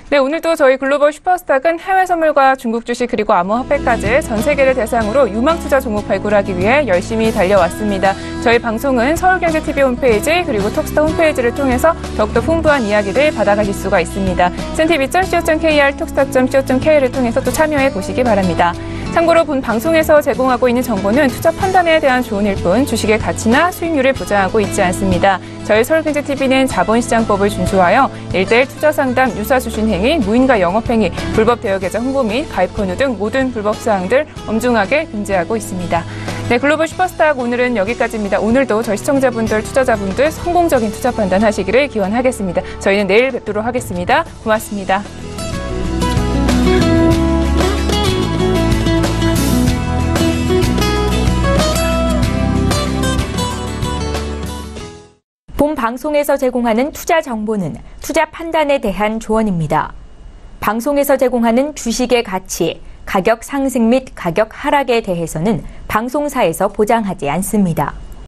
네, 오늘도 저희 글로벌 슈퍼스탁은 해외 선물과 중국 주식 그리고 암호화폐까지 전 세계를 대상으로 유망 투자 종목 발굴하기 위해 열심히 달려왔습니다. 저희 방송은 서울경제TV 홈페이지 그리고 톡스타 홈페이지를 통해서 더욱더 풍부한 이야기를 받아가실 수가 있습니다. centv.co.kr, 톡스타.co.kr을 통해서 또 참여해 보시기 바랍니다. 참고로 본 방송에서 제공하고 있는 정보는 투자 판단에 대한 조언일 뿐 주식의 가치나 수익률을 보장하고 있지 않습니다. 저희 서울경제TV는 자본시장법을 준수하여 1:1 투자상담, 유사수신 행위, 무인가 영업행위, 불법 대여계좌 홍보 및 가입 권유 등 모든 불법 사항들 엄중하게 금지하고 있습니다. 네, 글로벌 슈퍼스탁 오늘은 여기까지입니다. 오늘도 저희 시청자분들, 투자자분들 성공적인 투자 판단하시기를 기원하겠습니다. 저희는 내일 뵙도록 하겠습니다. 고맙습니다. 본 방송에서 제공하는 투자 정보는 투자 판단에 대한 조언입니다. 방송에서 제공하는 주식의 가치, 가격 상승 및 가격 하락에 대해서는 방송사에서 보장하지 않습니다.